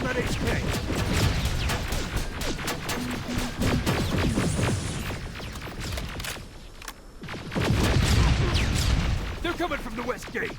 that HK! They're coming from the west gate!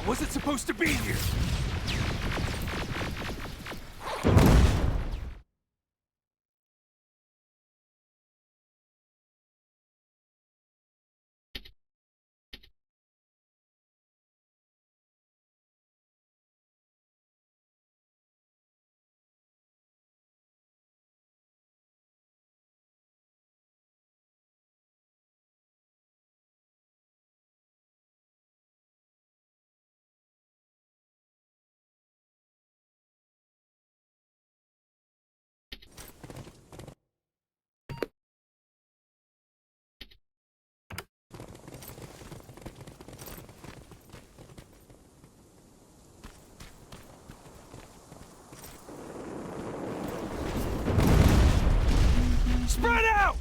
Wasn't supposed to be here! Spread out!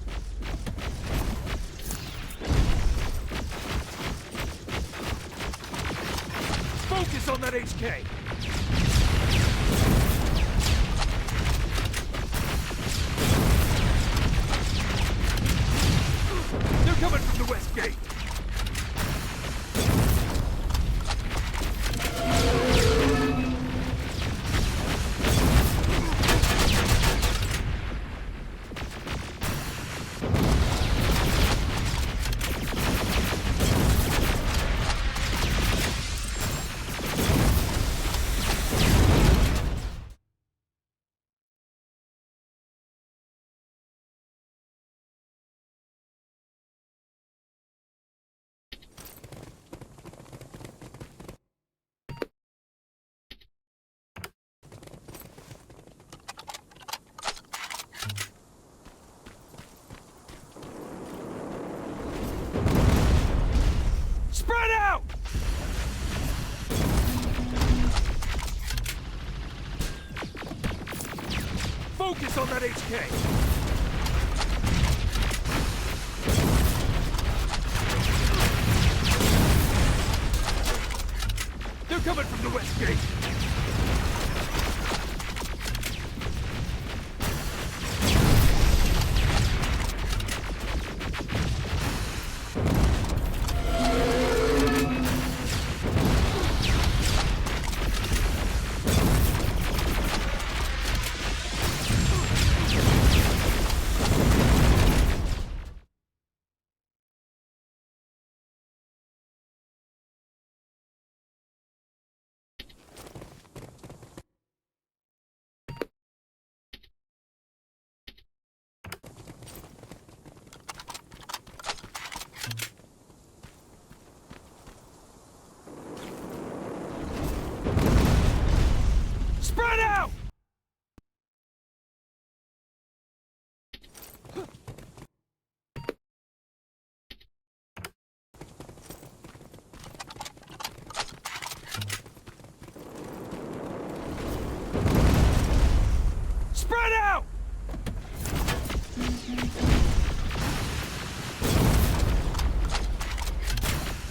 Focus on that HK! They're coming from the west gate! Spread out! Focus on that HK! They're coming from the west gate!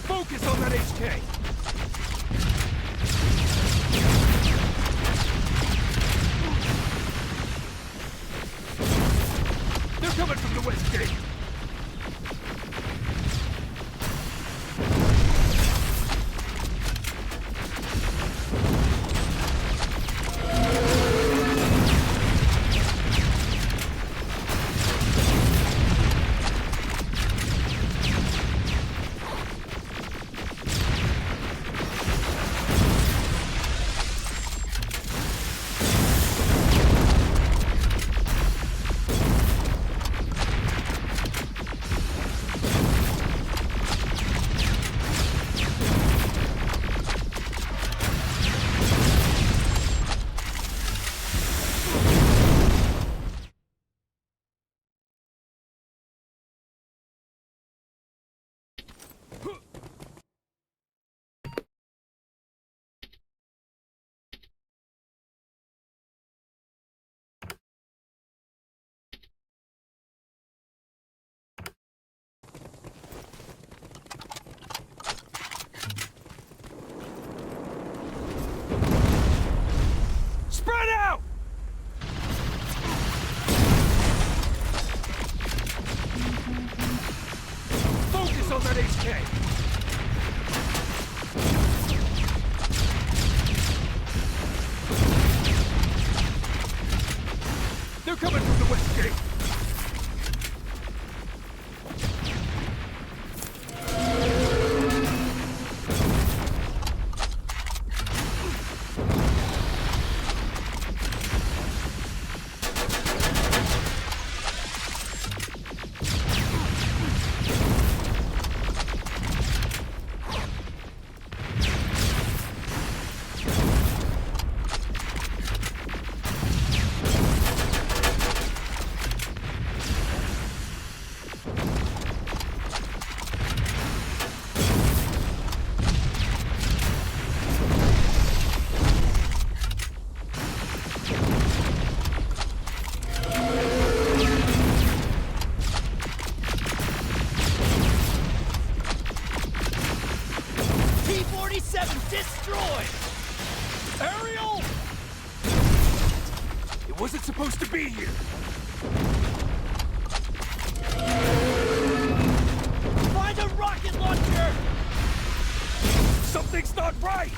Focus on that HK! They're coming from the west gate! Spread out! Focus on that HK! They're coming from the west gate! Destroyed! Aerial! It wasn't supposed to be here! Find a rocket launcher! Something's not right!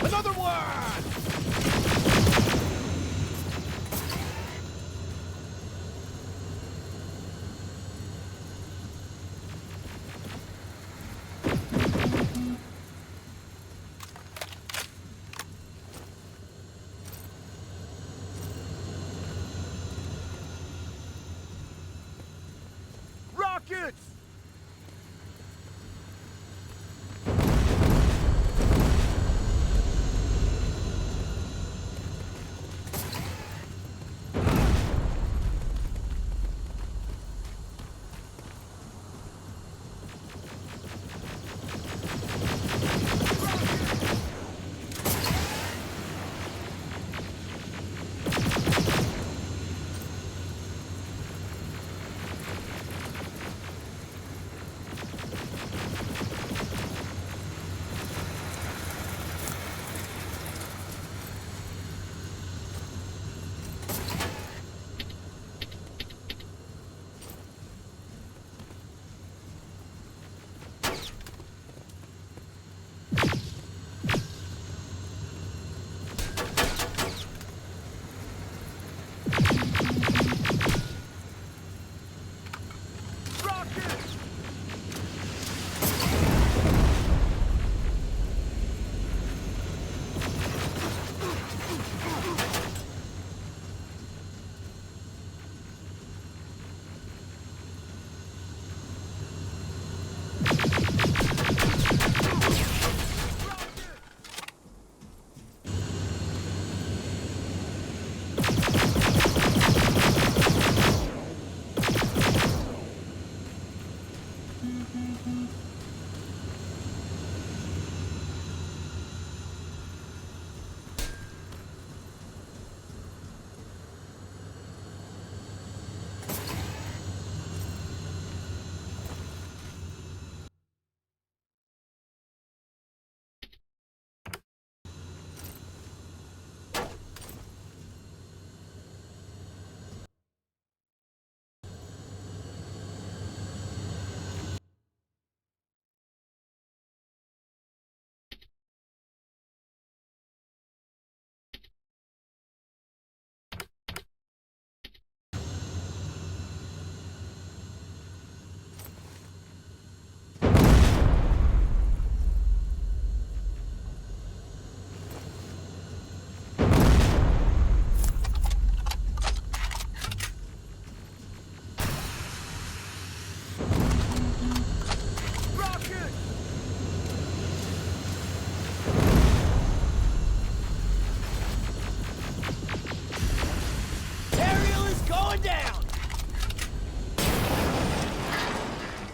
Another one! Rockets!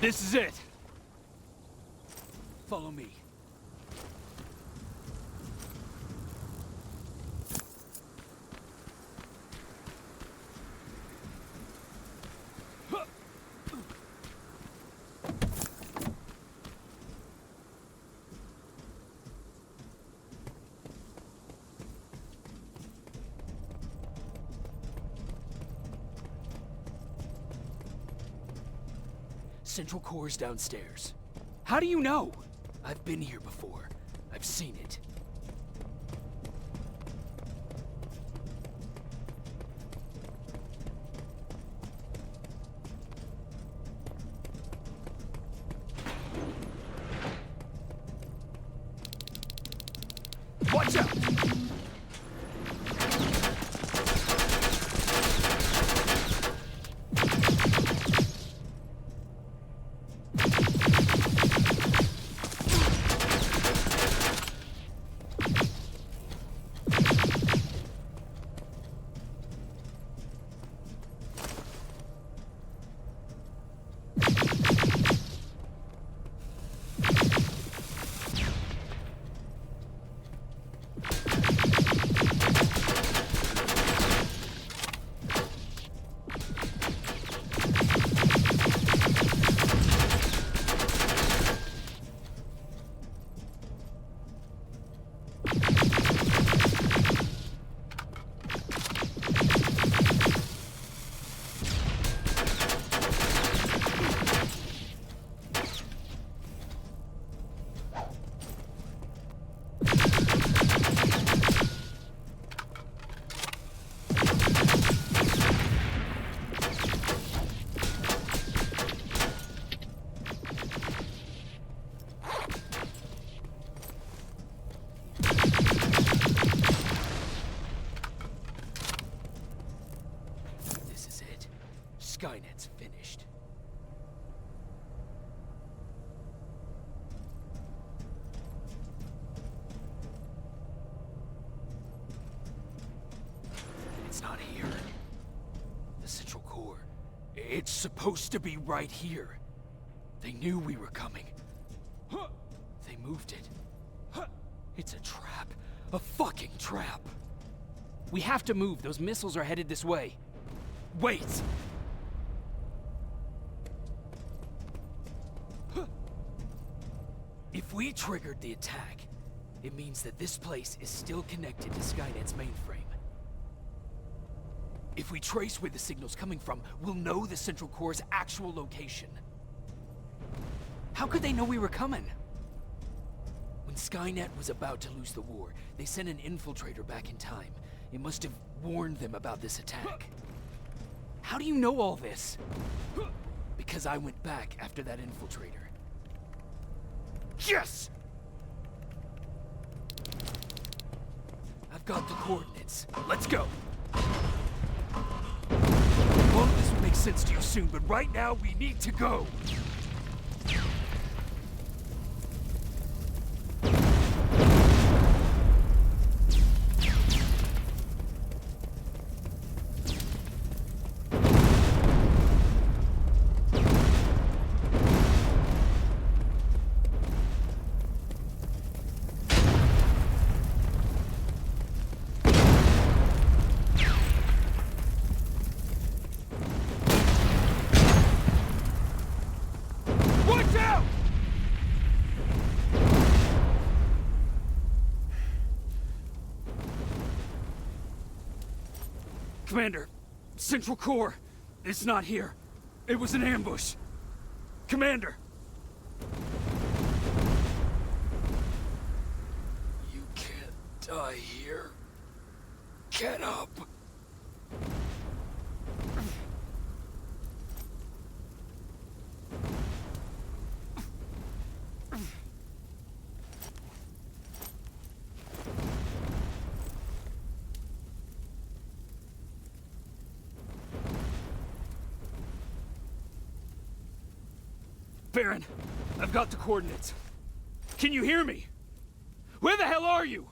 This is it. Follow me. Central Core's downstairs. How do you know? I've been here before. I've seen it. Watch out! Skynet's finished. It's not here. The Central Core. It's supposed to be right here. They knew we were coming. They moved it. It's a trap. A fucking trap. We have to move. Those missiles are headed this way. Wait! If we triggered the attack, it means that this place is still connected to Skynet's mainframe. If we trace where the signal's coming from, we'll know the Central Core's actual location. How could they know we were coming? When Skynet was about to lose the war, they sent an infiltrator back in time. It must have warned them about this attack. How do you know all this? Because I went back after that infiltrator. Yes! I've got the coordinates. Let's go. All of this will make sense to you soon, but right now we need to go. Commander, Central Core, it's not here. It was an ambush. Commander! You can't die here. Get up! Baron, I've got the coordinates. Can you hear me? Where the hell are you?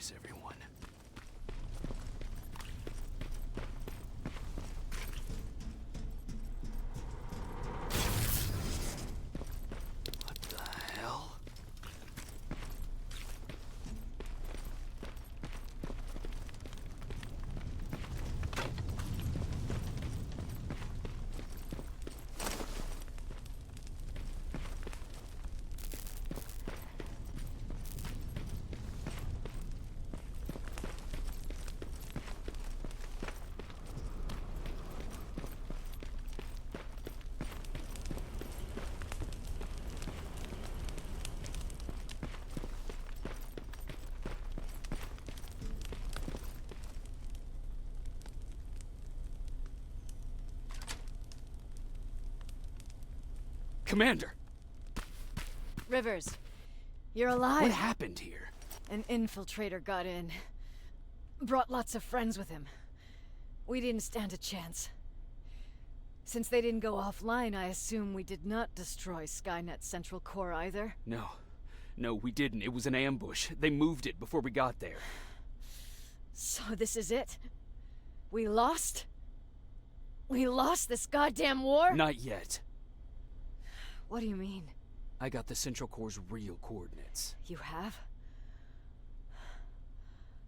this, everyone. What the hell? Commander! Rivers, you're alive. What happened here? An infiltrator got in. Brought lots of friends with him. We didn't stand a chance. Since they didn't go offline, I assume we did not destroy Skynet's central core either. No. No, we didn't. It was an ambush. They moved it before we got there. So this is it? We lost? We lost this goddamn war? Not yet. What do you mean? I got the Central Core's real coordinates. You have?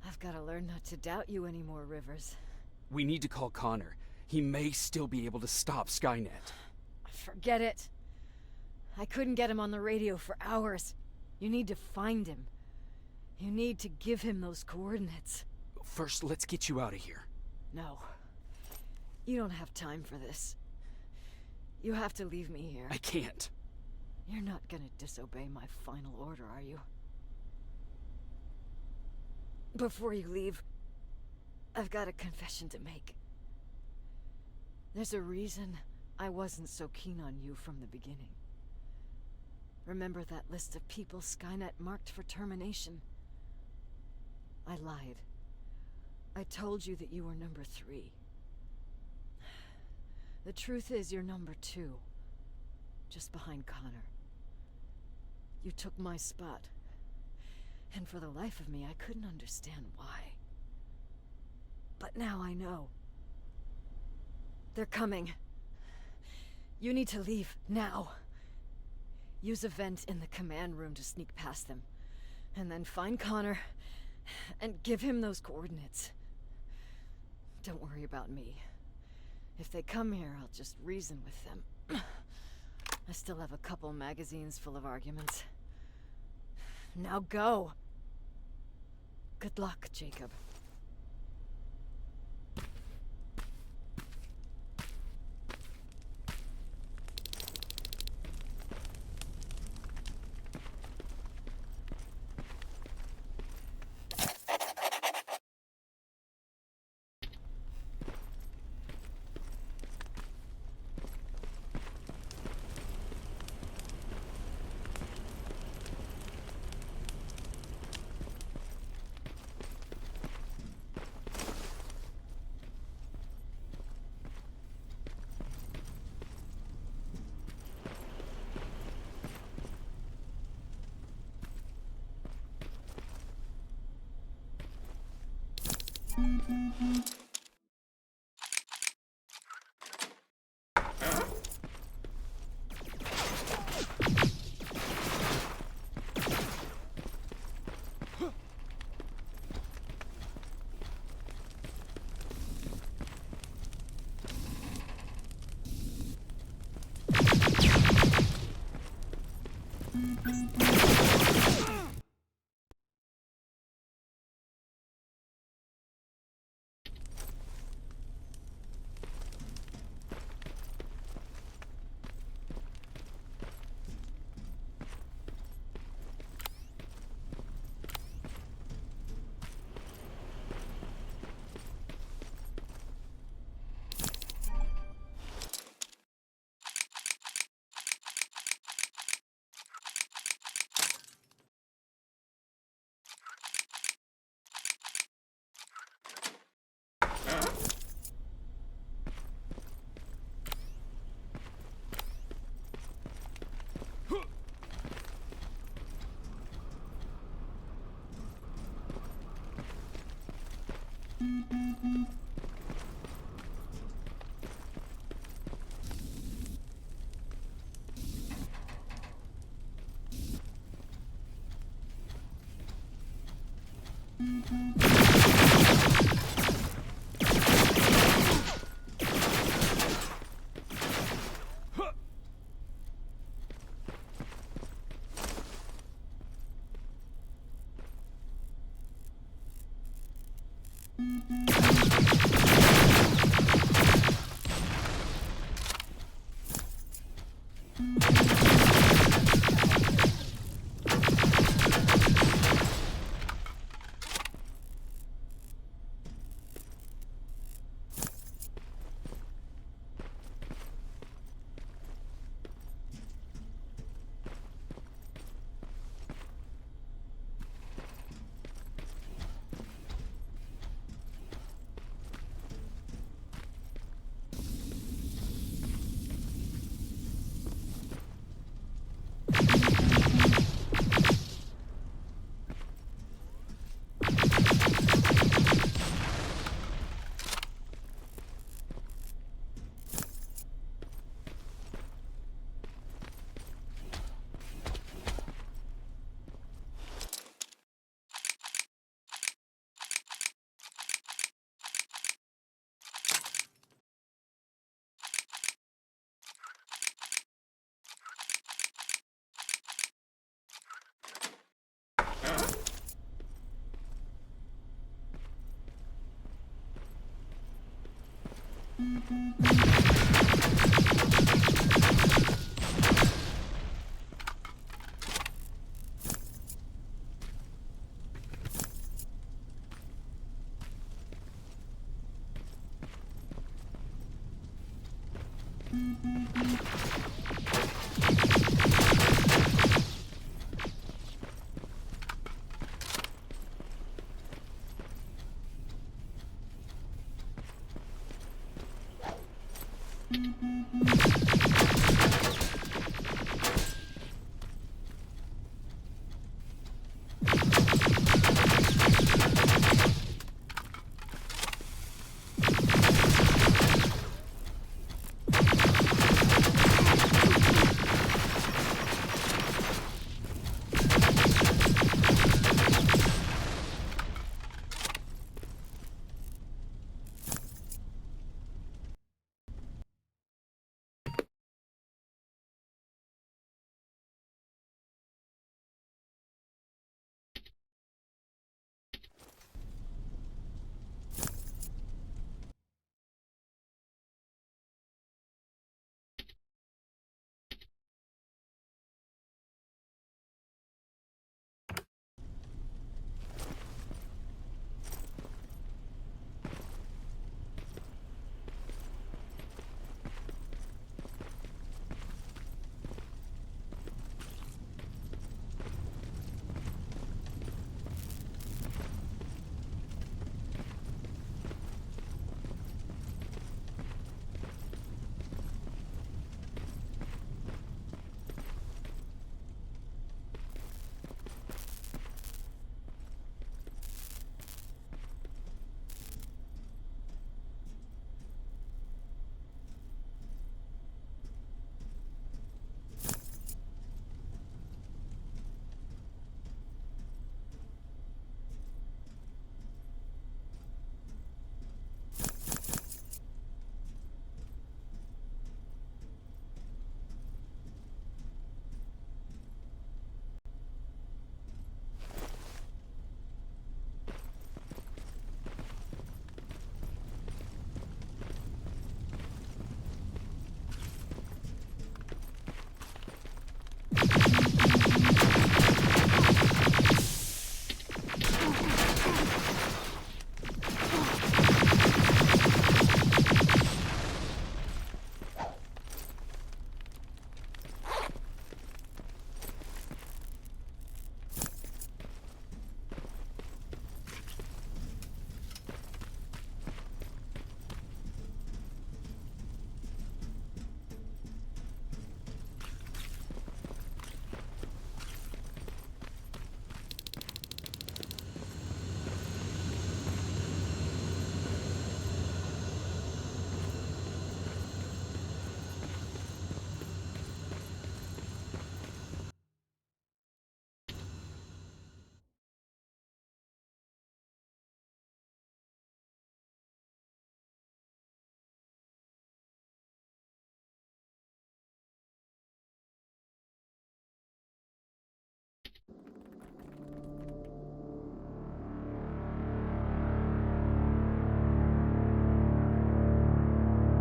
I've got to learn not to doubt you anymore, Rivers. We need to call Connor. He may still be able to stop Skynet. Forget it. I couldn't get him on the radio for hours. You need to find him. You need to give him those coordinates. First, let's get you out of here. No. You don't have time for this. You have to leave me here. I can't. You're not gonna disobey my final order, are you? Before you leave, I've got a confession to make. There's a reason I wasn't so keen on you from the beginning. Remember that list of people Skynet marked for termination? I lied. I told you that you were number 3. The truth is you're number 2. Just behind Connor. You took my spot. And for the life of me, I couldn't understand why. But now I know. They're coming. You need to leave, now. Use a vent in the command room to sneak past them. And then find Connor, and give him those coordinates. Don't worry about me. If they come here, I'll just reason with them. I still have a couple magazines full of arguments. Now go! Good luck, Jacob.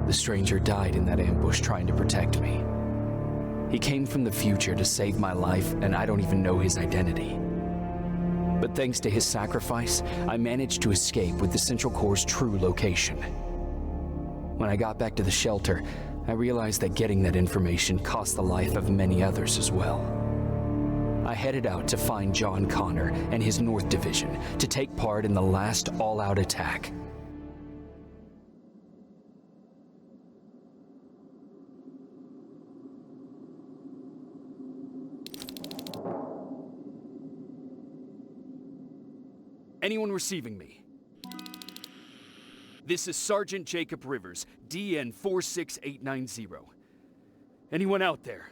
The stranger died in that ambush trying to protect me. He came from the future to save my life, and I don't even know his identity. But thanks to his sacrifice, I managed to escape with the Central Core's true location. When I got back to the shelter, I realized that getting that information cost the life of many others as well. I headed out to find John Connor and his North Division to take part in the last all-out attack. Anyone receiving me? This is Sergeant Jacob Rivers, DN 46890. Anyone out there?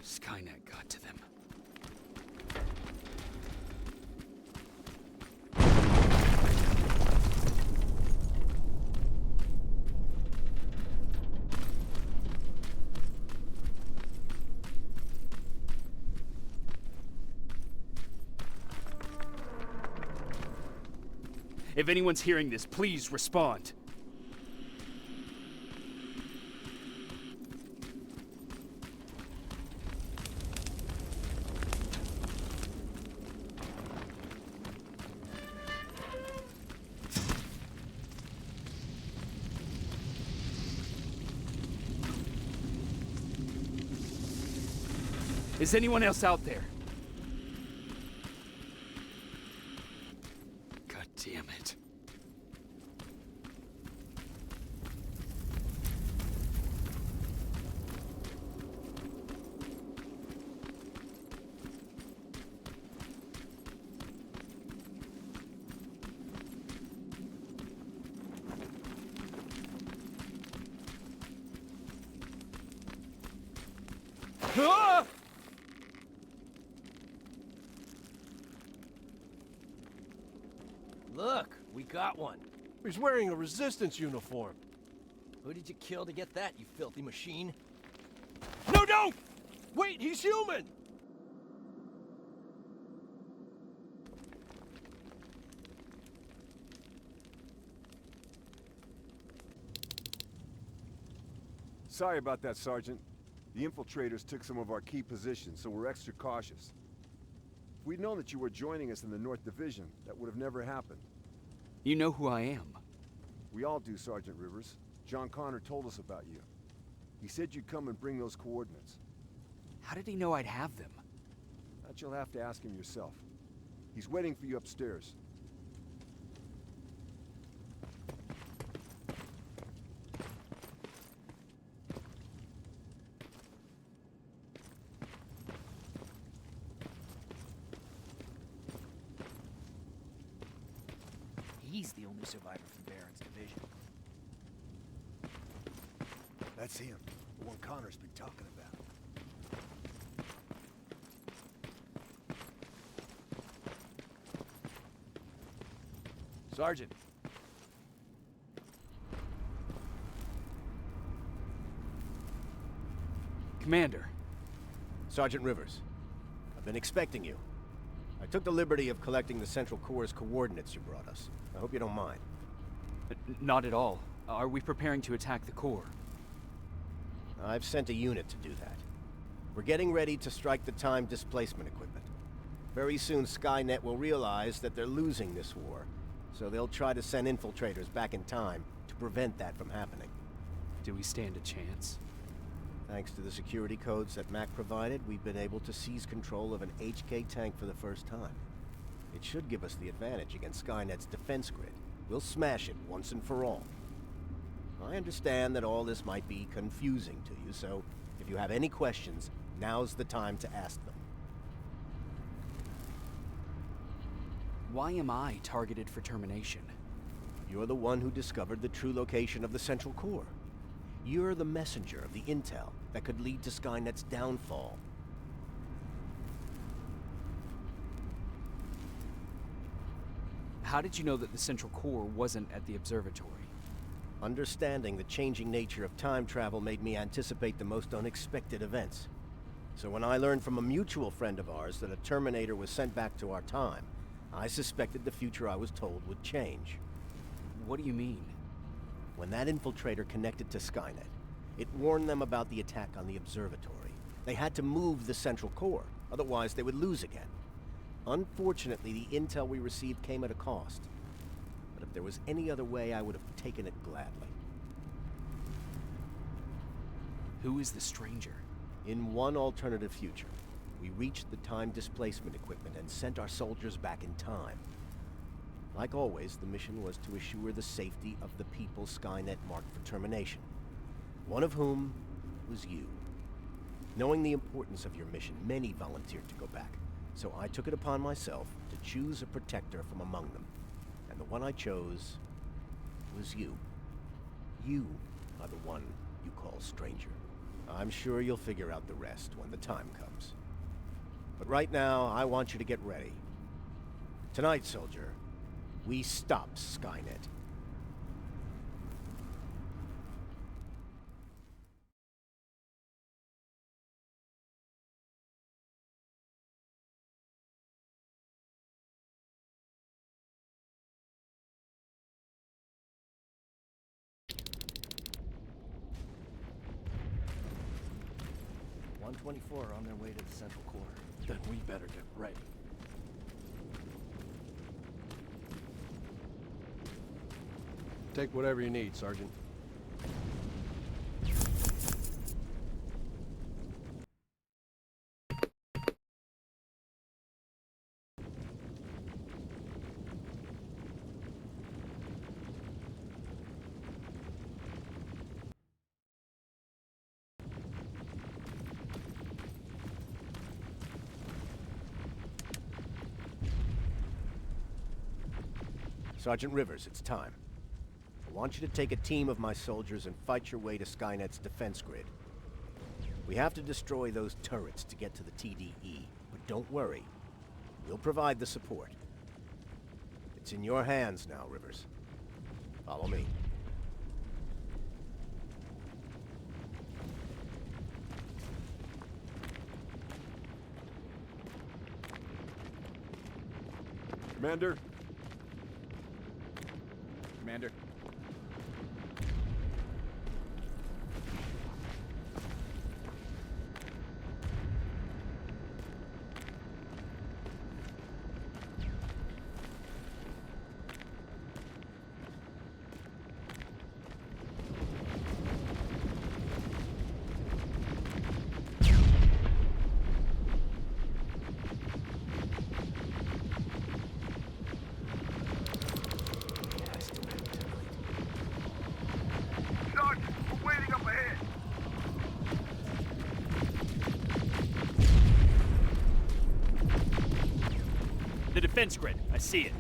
Skynet got to them. If anyone's hearing this, please respond. Is anyone else out there? God damn it. Ah! Look, we got one. He's wearing a resistance uniform. Who did you kill to get that, you filthy machine? No, don't! Wait, he's human! Sorry about that, Sergeant. The infiltrators took some of our key positions, so we're extra cautious. If we'd known that you were joining us in the North Division, that would have never happened. You know who I am. We all do, Sergeant Rivers. John Connor told us about you. He said you'd come and bring those coordinates. How did he know I'd have them? That you'll have to ask him yourself. He's waiting for you upstairs. He's the only survivor from Baron's division. That's him, the one Connor's been talking about. Sergeant. Commander. Sergeant Rivers, I've been expecting you. I took the liberty of collecting the Central Core's coordinates you brought us. I hope you don't mind. Not at all. Are we preparing to attack the core? I've sent a unit to do that. We're getting ready to strike the time displacement equipment. Very soon Skynet will realize that they're losing this war, so they'll try to send infiltrators back in time to prevent that from happening. Do we stand a chance? Thanks to the security codes that Mac provided, we've been able to seize control of an HK tank for the first time. It should give us the advantage against Skynet's defense grid. We'll smash it once and for all. I understand that all this might be confusing to you, so if you have any questions, now's the time to ask them. Why am I targeted for termination? You're the one who discovered the true location of the Central Core. You're the messenger of the intel that could lead to Skynet's downfall. How did you know that the central core wasn't at the observatory? Understanding the changing nature of time travel made me anticipate the most unexpected events. So when I learned from a mutual friend of ours that a Terminator was sent back to our time, I suspected the future I was told would change. What do you mean? When that infiltrator connected to Skynet, it warned them about the attack on the observatory. They had to move the central core, otherwise they would lose again. Unfortunately, the intel we received came at a cost. But if there was any other way, I would have taken it gladly. Who is the stranger? In one alternative future, we reached the time displacement equipment and sent our soldiers back in time. Like always, the mission was to assure the safety of the people Skynet marked for termination. One of whom was you. Knowing the importance of your mission, many volunteered to go back. So I took it upon myself to choose a protector from among them. And the one I chose was you. You are the one you call stranger. I'm sure you'll figure out the rest when the time comes. But right now, I want you to get ready. Tonight, soldier, we stop Skynet. On their way to the central core. Then we better get ready. Take whatever you need, Sergeant. Sergeant Rivers, it's time. I want you to take a team of my soldiers and fight your way to Skynet's defense grid. We have to destroy those turrets to get to the TDE, but don't worry. We'll provide the support. It's in your hands now, Rivers. Follow me. Commander? Commander. The defense grid. I see it.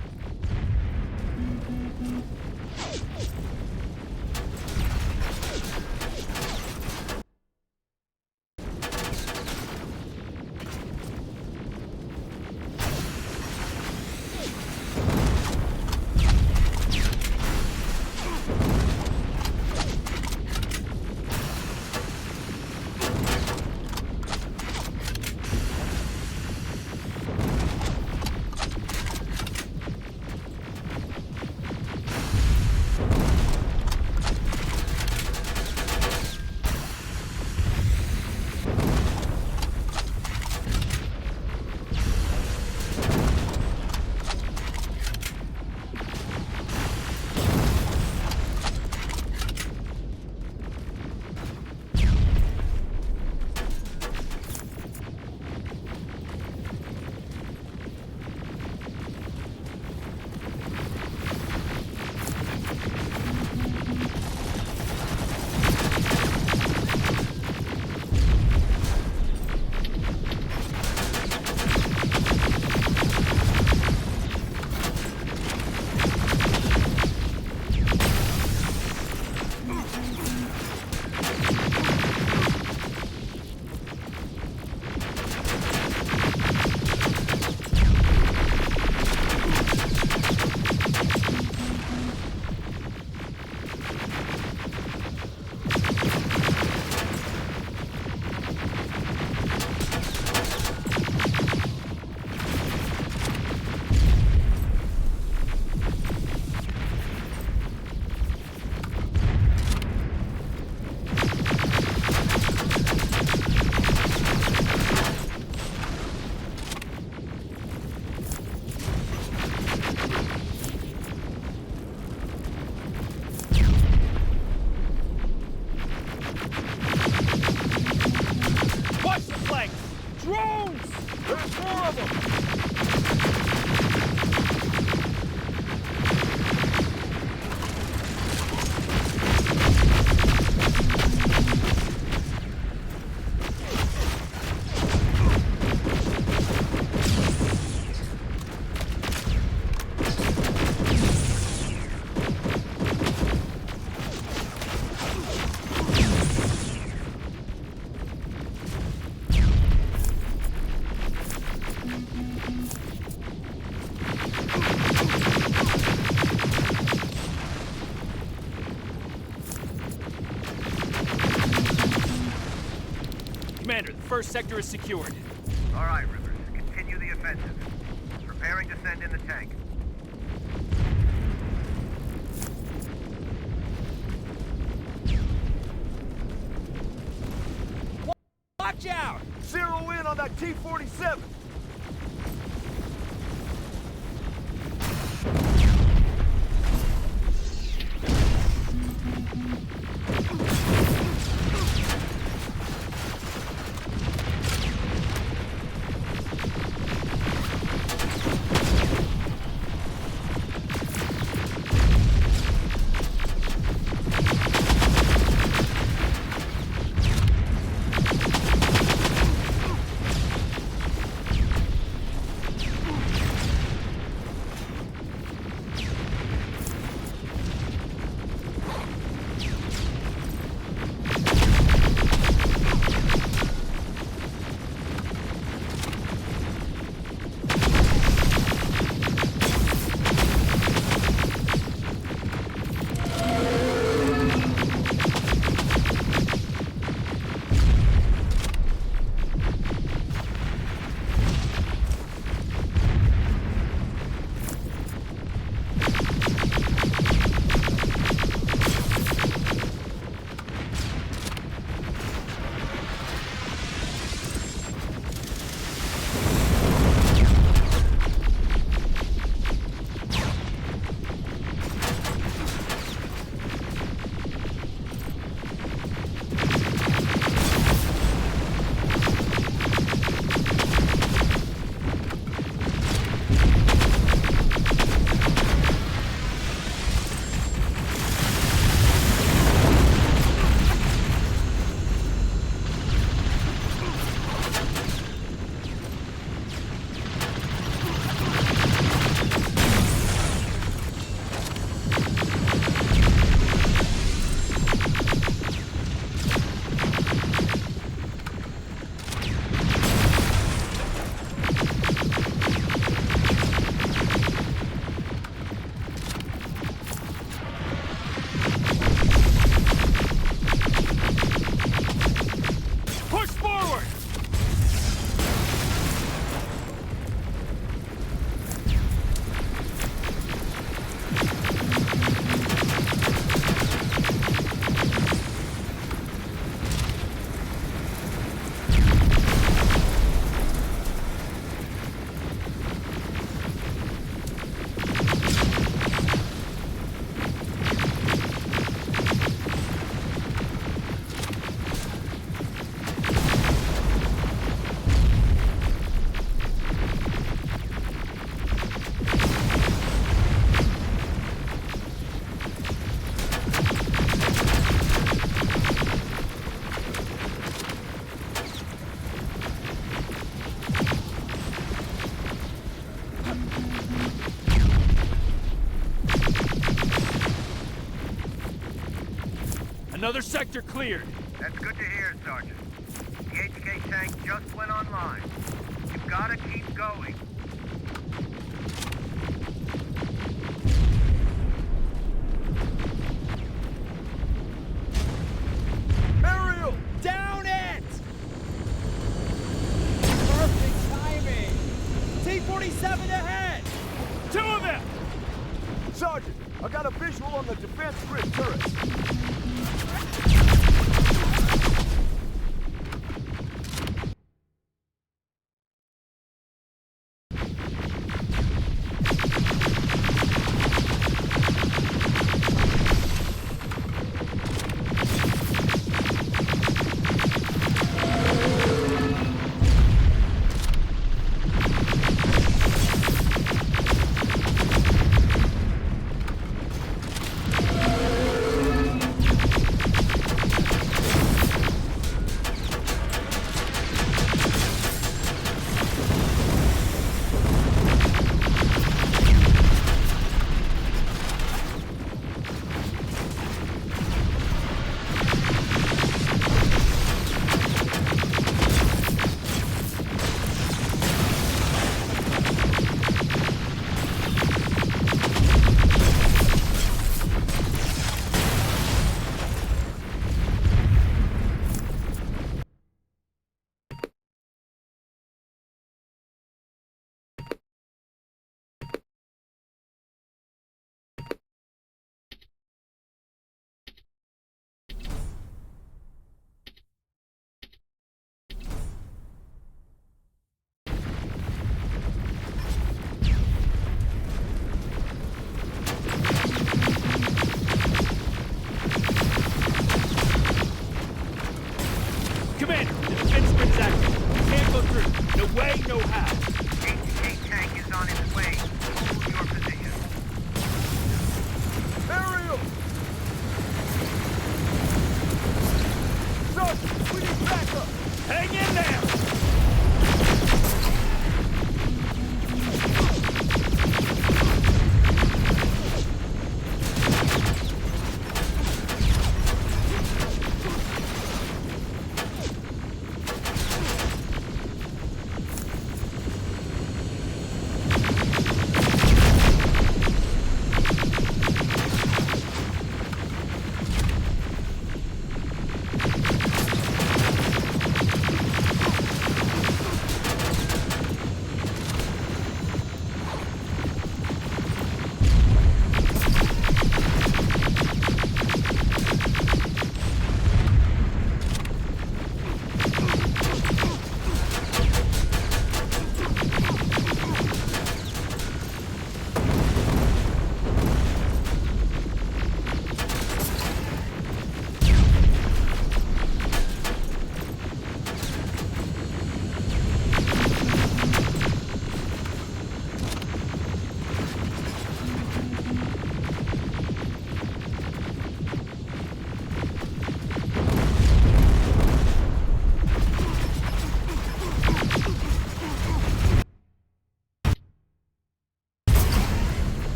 first sector is secured. All right, Rivers. Continue the offensive. Preparing to send in the tank. Watch out! Zero in on that T-47! Push forward! Another sector cleared. That's good to hear, Sergeant. The HK tank just went online. You've gotta keep going. Ariel, down it! Perfect timing! T-47 ahead! Two of them! Sergeant, I got a visual on the defense grid turret.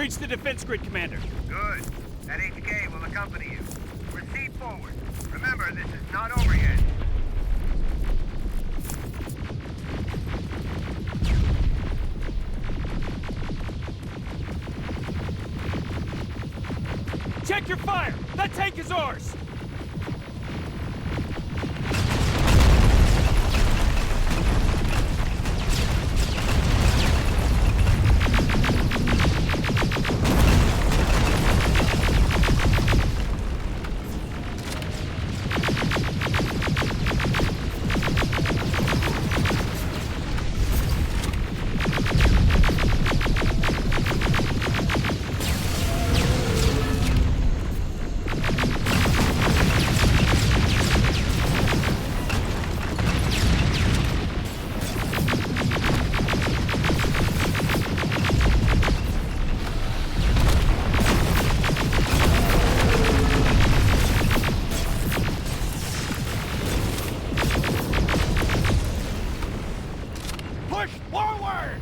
reached the defense grid, Commander. Good. That HK will accompany you. Proceed forward. Remember, this is not over yet. Check your fire! That tank is ours! Push forward!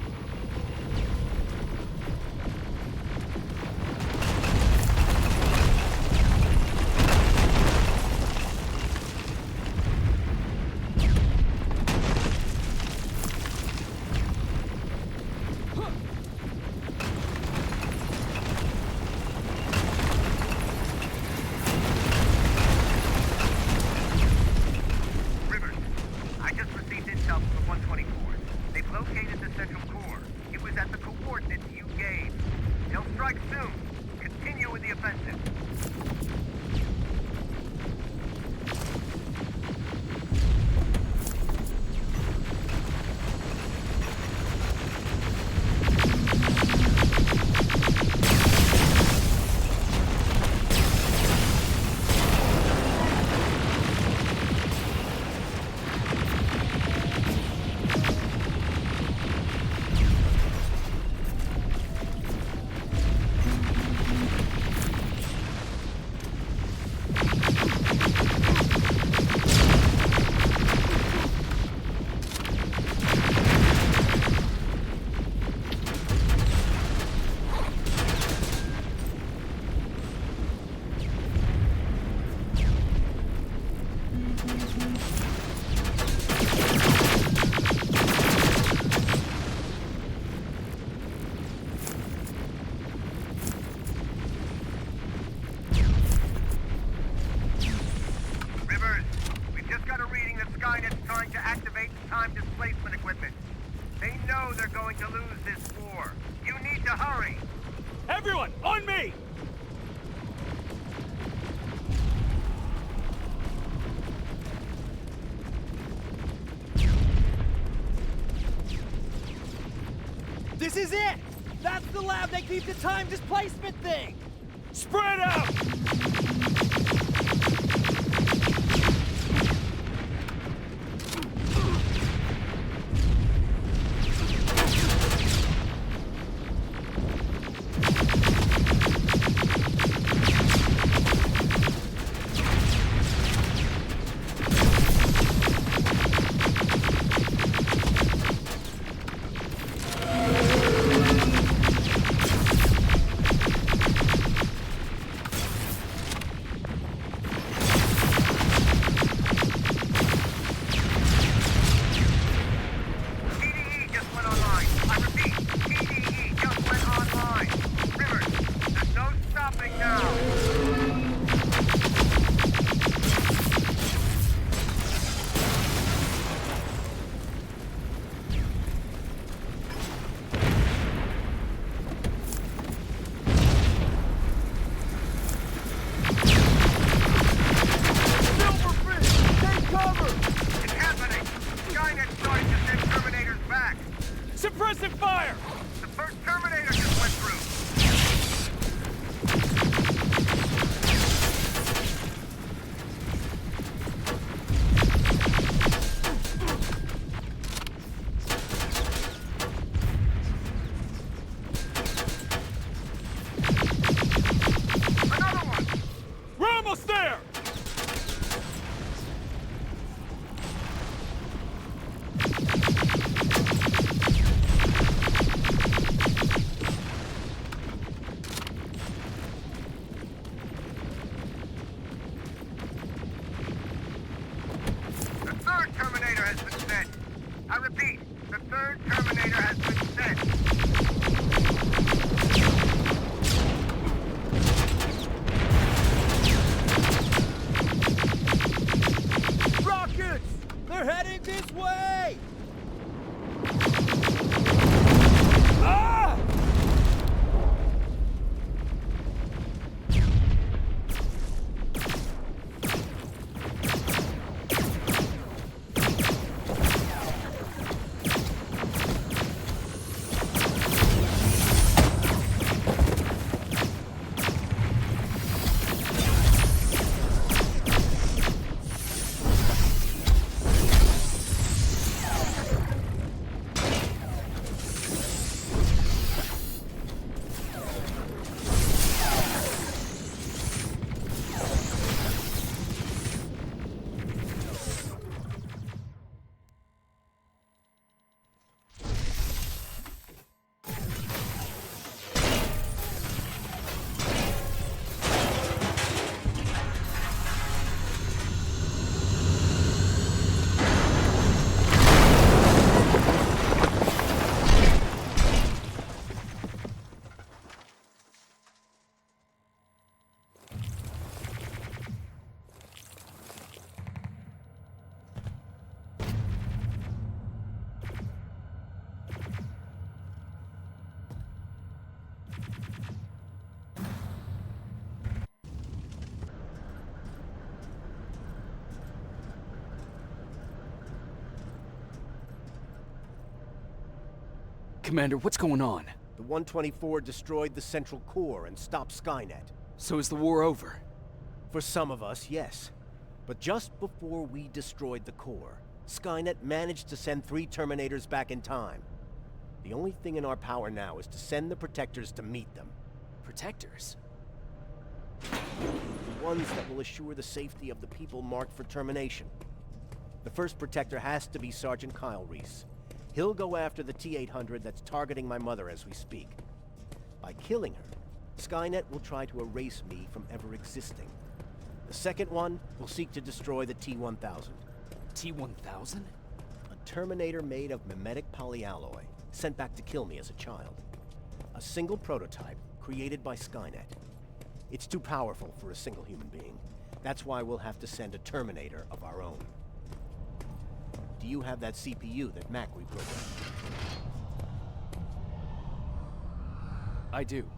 Rivers, I just received intel from 124. They've located the central core. It was at the coordinates you gave. They'll strike soon. Continue with the offensive. Rivers, we've just got a reading that Skynet's trying to activate time displacement equipment. They know they're going to lose this war. You need to hurry. Everyone, on me! This is it! That's the lab that keeps the time displacement thing! Spread out! TDE just went online. I repeat, TDE just went online. Rivers, there's no stopping now. Silverfish! Take cover! It's happening. Skynet's starting to send Terminators back. Suppressive fire! The first Terminator just went through. Another one! We're almost there! Commander, what's going on? The 124 destroyed the central core and stopped Skynet. So is the war over? For some of us, yes. But just before we destroyed the core, Skynet managed to send 3 Terminators back in time. The only thing in our power now is to send the Protectors to meet them. Protectors? The ones that will assure the safety of the people marked for termination. The first Protector has to be Sergeant Kyle Reese. He'll go after the T-800 that's targeting my mother as we speak. By killing her, Skynet will try to erase me from ever existing. The second one will seek to destroy the T-1000. T-1000? A Terminator made of mimetic polyalloy, sent back to kill me as a child. A single prototype created by Skynet. It's too powerful for a single human being. That's why we'll have to send a Terminator of our own. Do you have that CPU that Mac reprogrammed? I do.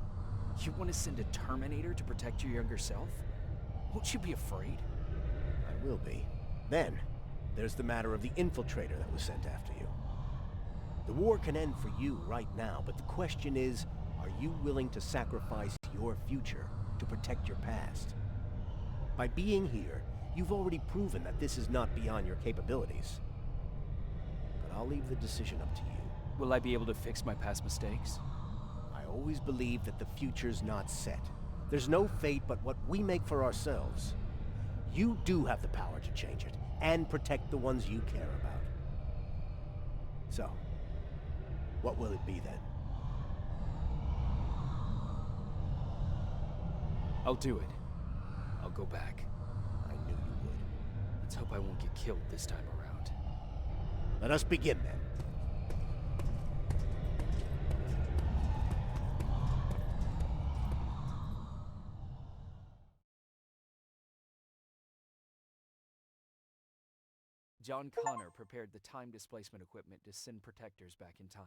You want to send a Terminator to protect your younger self? Won't you be afraid? I will be. Then, there's the matter of the infiltrator that was sent after you. The war can end for you right now, but the question is, are you willing to sacrifice your future to protect your past? By being here, you've already proven that this is not beyond your capabilities. But I'll leave the decision up to you. Will I be able to fix my past mistakes? I always believe that the future's not set. There's no fate but what we make for ourselves. You do have the power to change it, and protect the ones you care about. So, what will it be then? I'll do it. I'll go back. I knew you would. Let's hope I won't get killed this time around. Let us begin then. John Connor prepared the time displacement equipment to send Protectors back in time.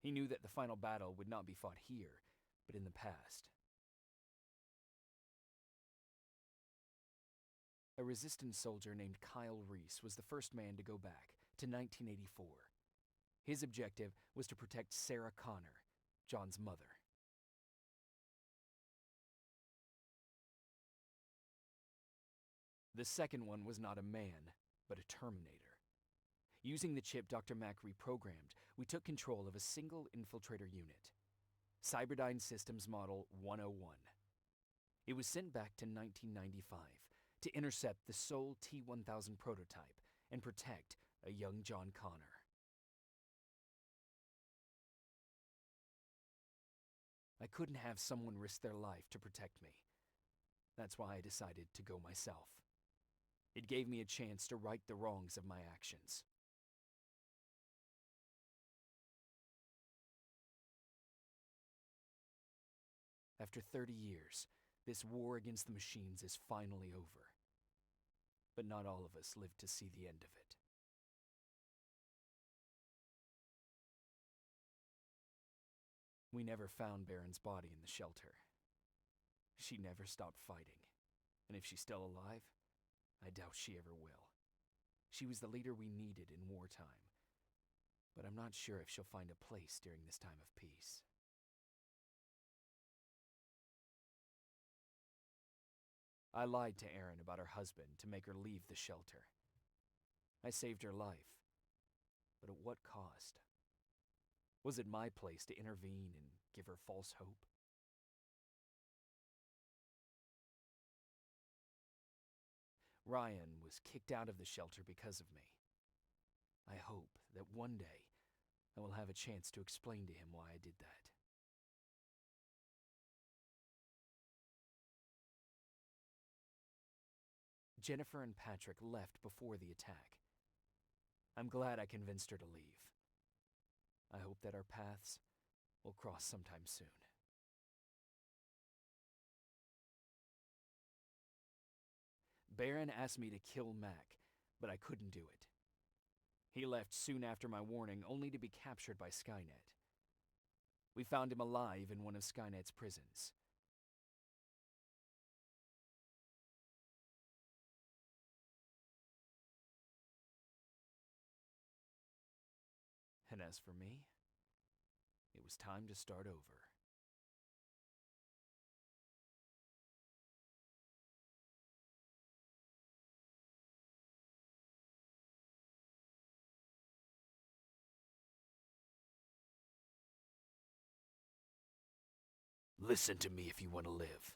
He knew that the final battle would not be fought here, but in the past. A resistance soldier named Kyle Reese was the first man to go back to 1984. His objective was to protect Sarah Connor, John's mother. The second one was not a man, but a Terminator. Using the chip Dr. Mack reprogrammed, we took control of a single infiltrator unit, Cyberdyne Systems Model 101. It was sent back to 1995 to intercept the sole T-1000 prototype and protect a young John Connor. I couldn't have someone risk their life to protect me. That's why I decided to go myself. It gave me a chance to right the wrongs of my actions. After 30 years, this war against the machines is finally over. But not all of us lived to see the end of it. We never found Baron's body in the shelter. She never stopped fighting, and if she's still alive, I doubt she ever will. She was the leader we needed in wartime, but I'm not sure if she'll find a place during this time of peace. I lied to Erin about her husband to make her leave the shelter. I saved her life, but at what cost? Was it my place to intervene and give her false hope? Ryan was kicked out of the shelter because of me. I hope that one day I will have a chance to explain to him why I did that. Jennifer and Patrick left before the attack. I'm glad I convinced her to leave. I hope that our paths will cross sometime soon. Baron asked me to kill Mac, but I couldn't do it. He left soon after my warning, only to be captured by Skynet. We found him alive in one of Skynet's prisons. And as for me, It was time to start over. Listen to me if you want to live.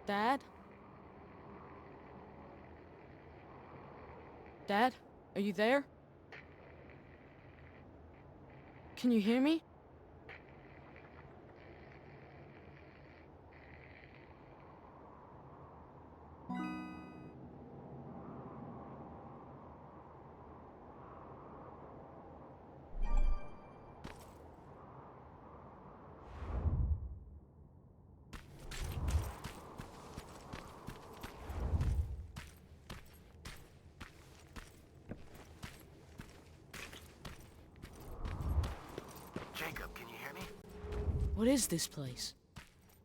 Dad? Dad? Are you there? Can you hear me? Jacob, can you hear me? What is this place?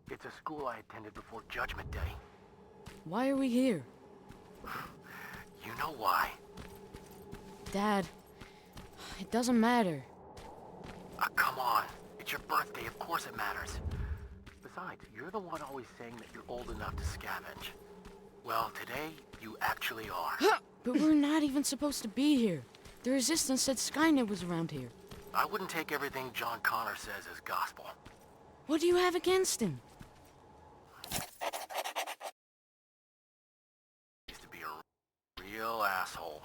It's a school I attended before Judgment Day. Why are we here? You know why. Dad, it doesn't matter. Come on. It's your birthday, of course it matters. Besides, you're the one always saying that you're old enough to scavenge. Well, today, you actually are. But we're not even supposed to be here. The Resistance said Skynet was around here. I wouldn't take everything John Connor says as gospel. What do you have against him? Used to be a real asshole.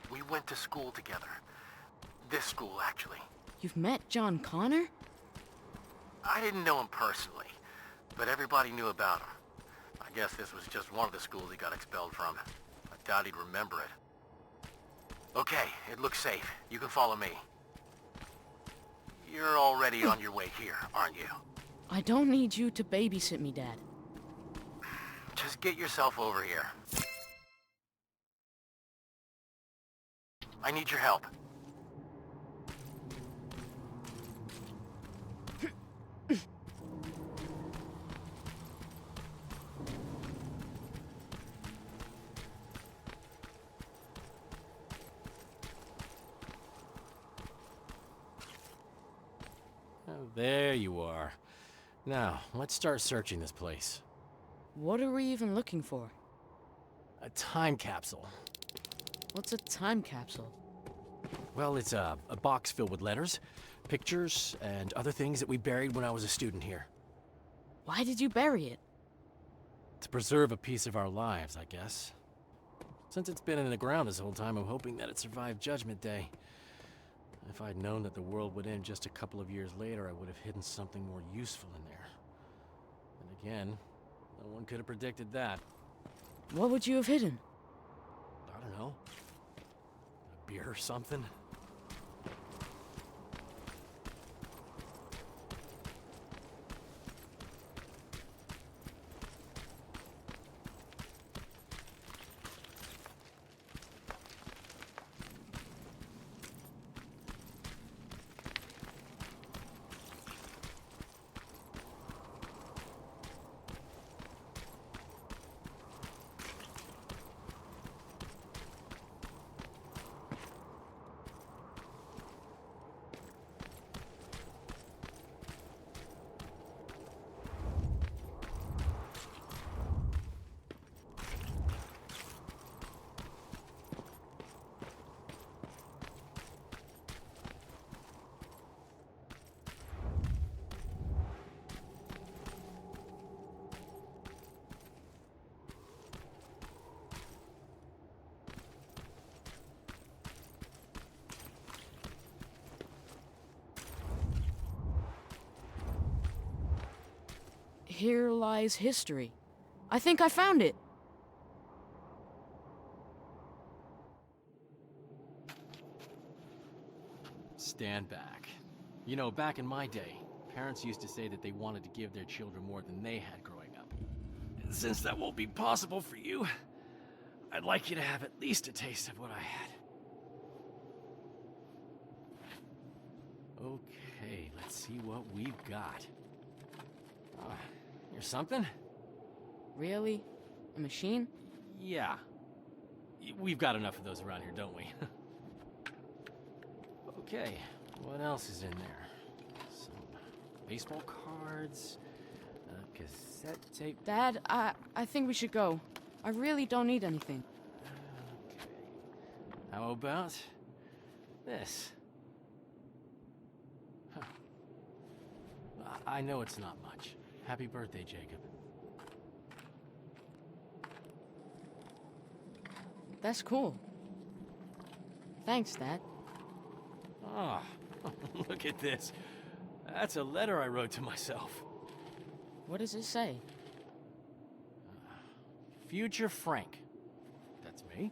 We went to school together. This school, actually. You've met John Connor? I didn't know him personally, but everybody knew about him. I guess this was just one of the schools he got expelled from. I doubt he'd remember it. Okay, it looks safe. You can follow me. You're already on your way here, aren't you? I don't need you to babysit me, Dad. Just get yourself over here. I need your help. Oh, there you are. Now, let's start searching this place. What are we even looking for? A time capsule. What's a time capsule? Well, it's a box filled with letters, pictures, and other things that we buried when I was a student here. Why did you bury it? To preserve a piece of our lives, I guess. Since it's been in the ground this whole time, I'm hoping that it survived Judgment Day. If I'd known that the world would end just a couple of years later, I would have hidden something more useful in there. And again, no one could have predicted that. What would you have hidden? I don't know. A beer or something? Here lies history. I think I found it. Stand back. You know, back in my day, parents used to say that they wanted to give their children more than they had growing up. And since that won't be possible for you, I'd like you to have at least a taste of what I had. Okay, let's see what we've got. Here's something? Really? A machine? Yeah. We've got enough of those around here, don't we? Okay, what else is in there? Some baseball cards, a cassette tape. Dad, I think we should go. I really don't need anything. Okay. How about this? Huh. I know it's not much. Happy birthday, Jacob. That's cool. Thanks, Dad. Ah, look at this. That's a letter I wrote to myself. What does it say? Future Frank. That's me.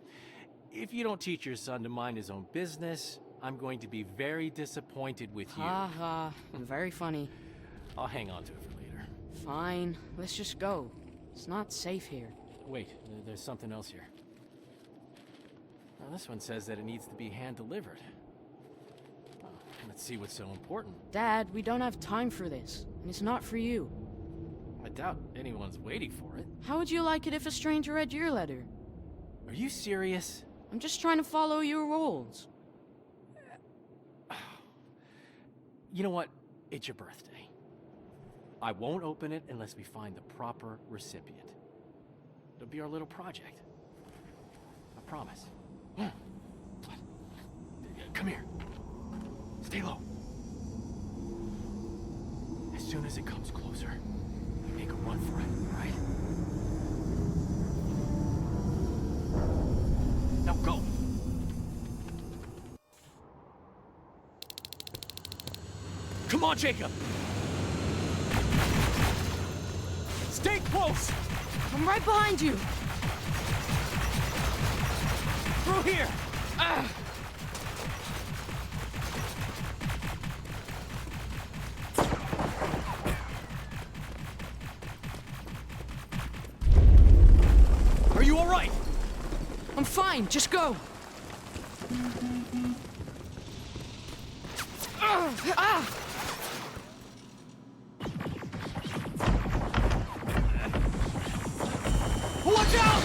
If you don't teach your son to mind his own business, I'm going to be very disappointed with you. Ha ha. Very funny. I'll hang on to it for later. Fine. Let's just go. It's not safe here. Wait, there's something else here. Now, this one says that it needs to be hand-delivered. Oh, let's see what's so important. Dad, we don't have time for this. And it's not for you. I doubt anyone's waiting for it. How would you like it if a stranger read your letter? Are you serious? I'm just trying to follow your rules. You know what? It's your birthday. I won't open it unless we find the proper recipient. It'll be our little project. I promise. Come here. Stay low. As soon as it comes closer, we make a run for it, all right? Now go! Come on, Jacob! Stay close! I'm right behind you! Through here! Are you all right? I'm fine, just go! Watch out!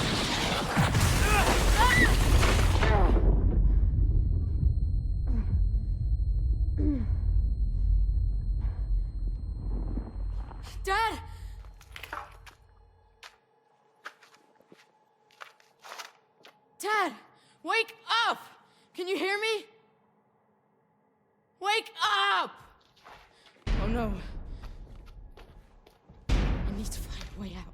Dad! Dad! Wake up! Can you hear me? Wake up! Oh no. I need to find a way out.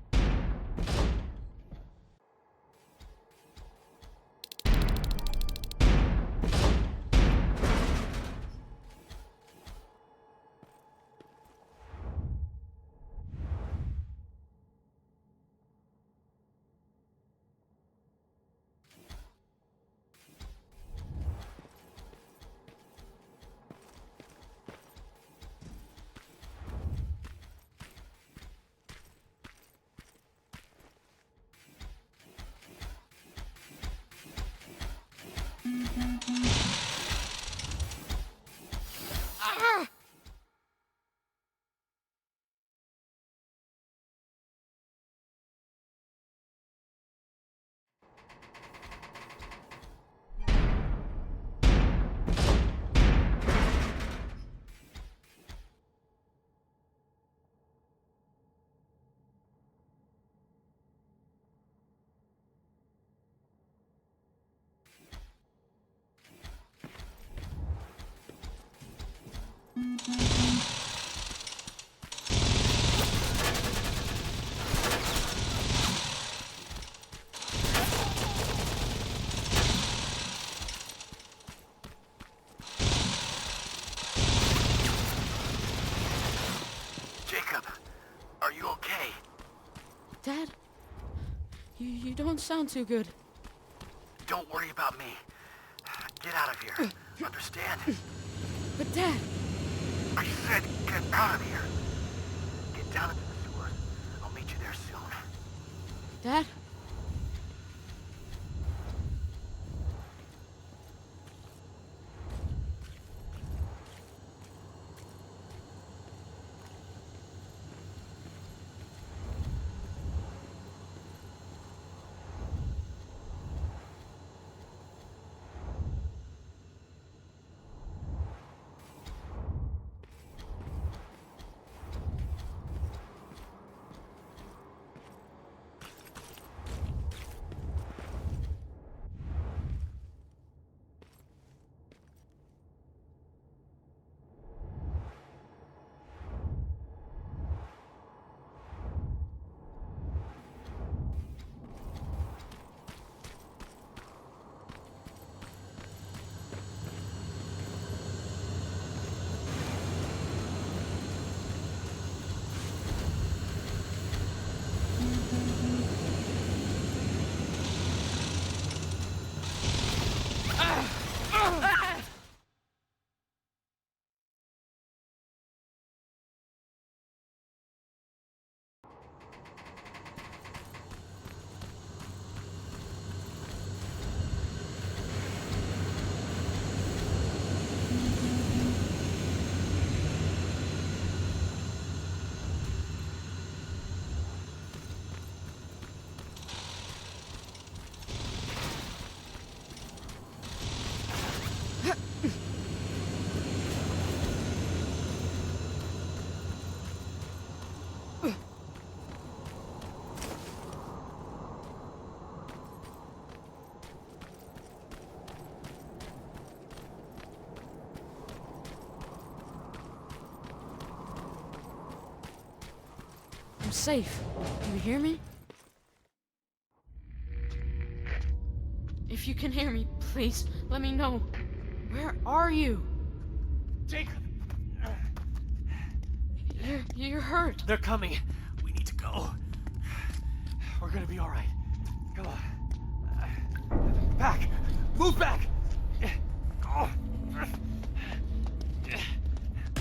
Jacob, are you okay? Dad? You don't sound too good. Don't worry about me. Get out of here. Understand? But Dad! I said get out of here. Get down into the sewers. I'll meet you there soon. Dad? I'm safe. You hear me? If you can hear me, please, let me know. Where are you? Jacob! You're hurt. They're coming. We need to go. We're gonna be alright. Come on. Back! Move back!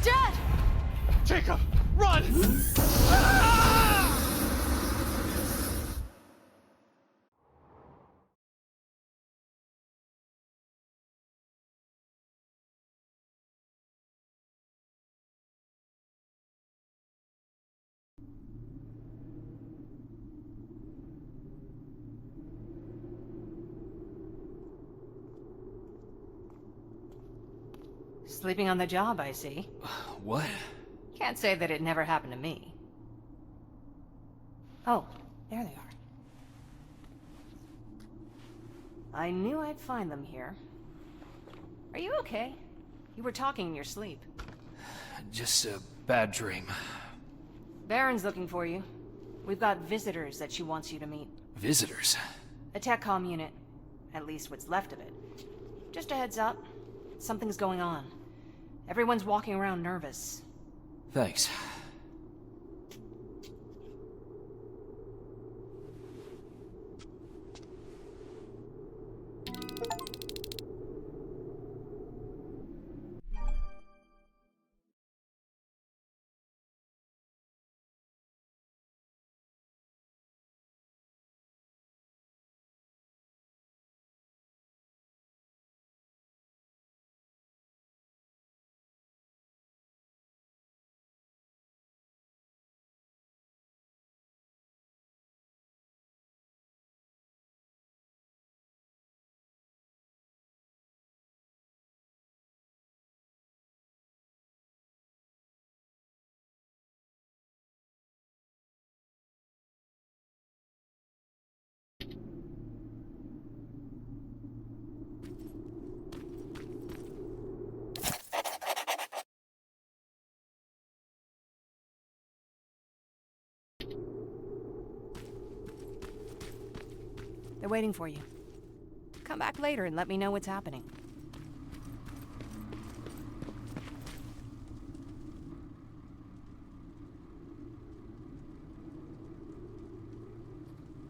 Dad! Jacob! Run! Sleeping on the job, I see. What? Can't say that it never happened to me. Oh, there they are. I knew I'd find them here. Are you okay? You were talking in your sleep. Just a bad dream. Baron's looking for you. We've got visitors that she wants you to meet. Visitors? A TechCom unit. At least what's left of it. Just a heads up. Something's going on. Everyone's walking around nervous. Thanks. They're waiting for you. Come back later and let me know what's happening.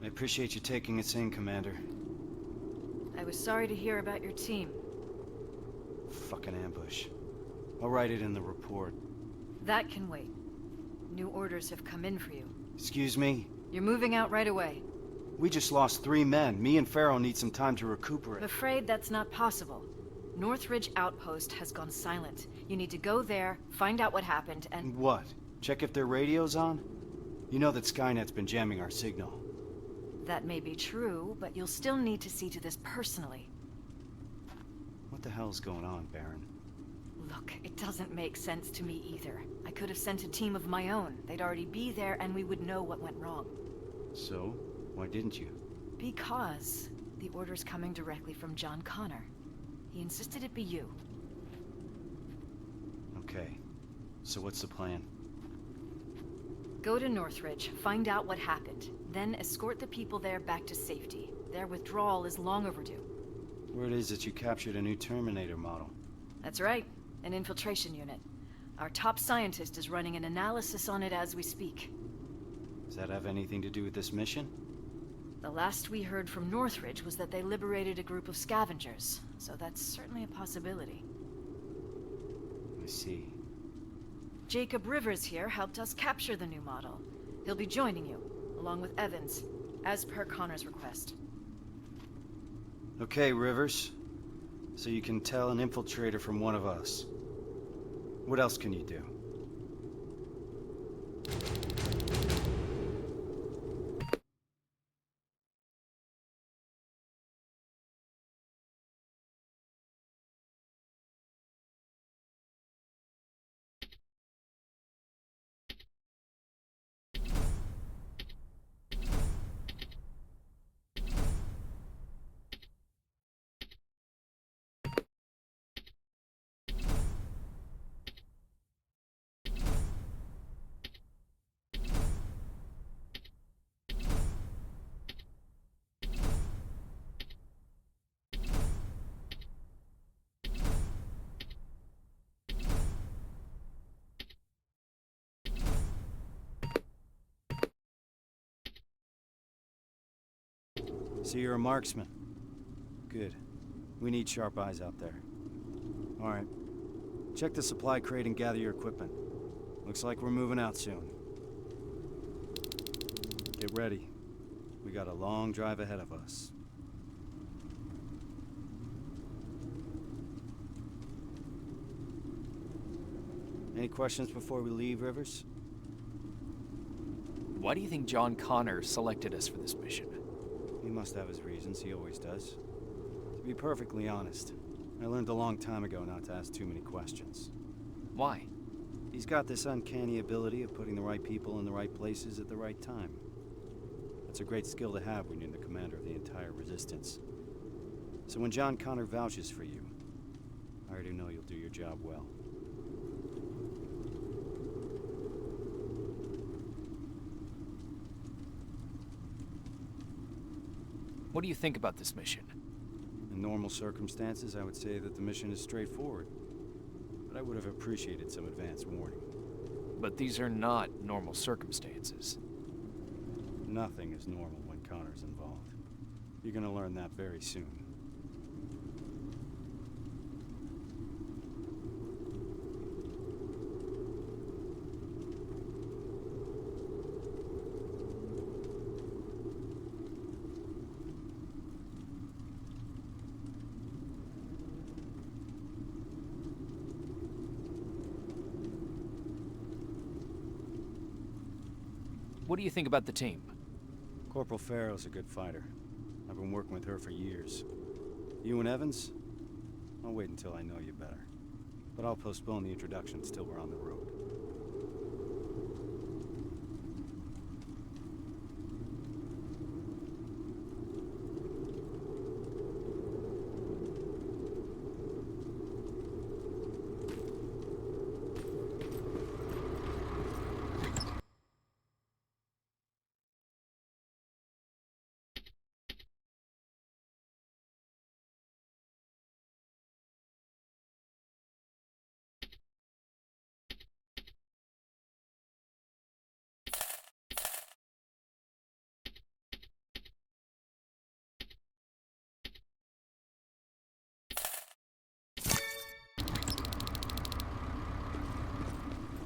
I appreciate you taking us in, Commander. I was sorry to hear about your team. Fucking ambush. I'll write it in the report. That can wait. New orders have come in for you. Excuse me? You're moving out right away. We just lost 3 men. Me and Farrell need some time to recuperate. I'm afraid that's not possible. Northridge Outpost has gone silent. You need to go there, find out what happened, and... What? Check if their radio's on? You know that Skynet's been jamming our signal. That may be true, but you'll still need to see to this personally. What the hell's going on, Baron? Look, it doesn't make sense to me either. I could have sent a team of my own. They'd already be there and we would know what went wrong. So? Why didn't you? Because the order's coming directly from John Connor. He insisted it be you. Okay. So what's the plan? Go to Northridge, find out what happened, then escort the people there back to safety. Their withdrawal is long overdue. Word is that you captured a new Terminator model. That's right, an infiltration unit. Our top scientist is running an analysis on it as we speak. Does that have anything to do with this mission? The last we heard from Northridge was that they liberated a group of scavengers, so that's certainly a possibility. I see. Jacob Rivers here helped us capture the new model. He'll be joining you, along with Evans, as per Connor's request. Okay, Rivers. So you can tell an infiltrator from one of us. What else can you do? So you're a marksman. Good. We need sharp eyes out there. Alright. Check the supply crate and gather your equipment. Looks like we're moving out soon. Get ready. We got a long drive ahead of us. Any questions before we leave, Rivers? Why do you think John Connor selected us for this mission? He must have his reasons, he always does. To be perfectly honest, I learned a long time ago not to ask too many questions. Why? He's got this uncanny ability of putting the right people in the right places at the right time. That's a great skill to have when you're the commander of the entire Resistance. So when John Connor vouches for you, I already know you'll do your job well. What do you think about this mission? In normal circumstances, I would say that the mission is straightforward. But I would have appreciated some advance warning. But these are not normal circumstances. Nothing is normal when Connor's involved. You're gonna learn that very soon. What do you think about the team? Corporal Farrell's a good fighter. I've been working with her for years. You and Evans? I'll wait until I know you better. But I'll postpone the introductions till we're on the road.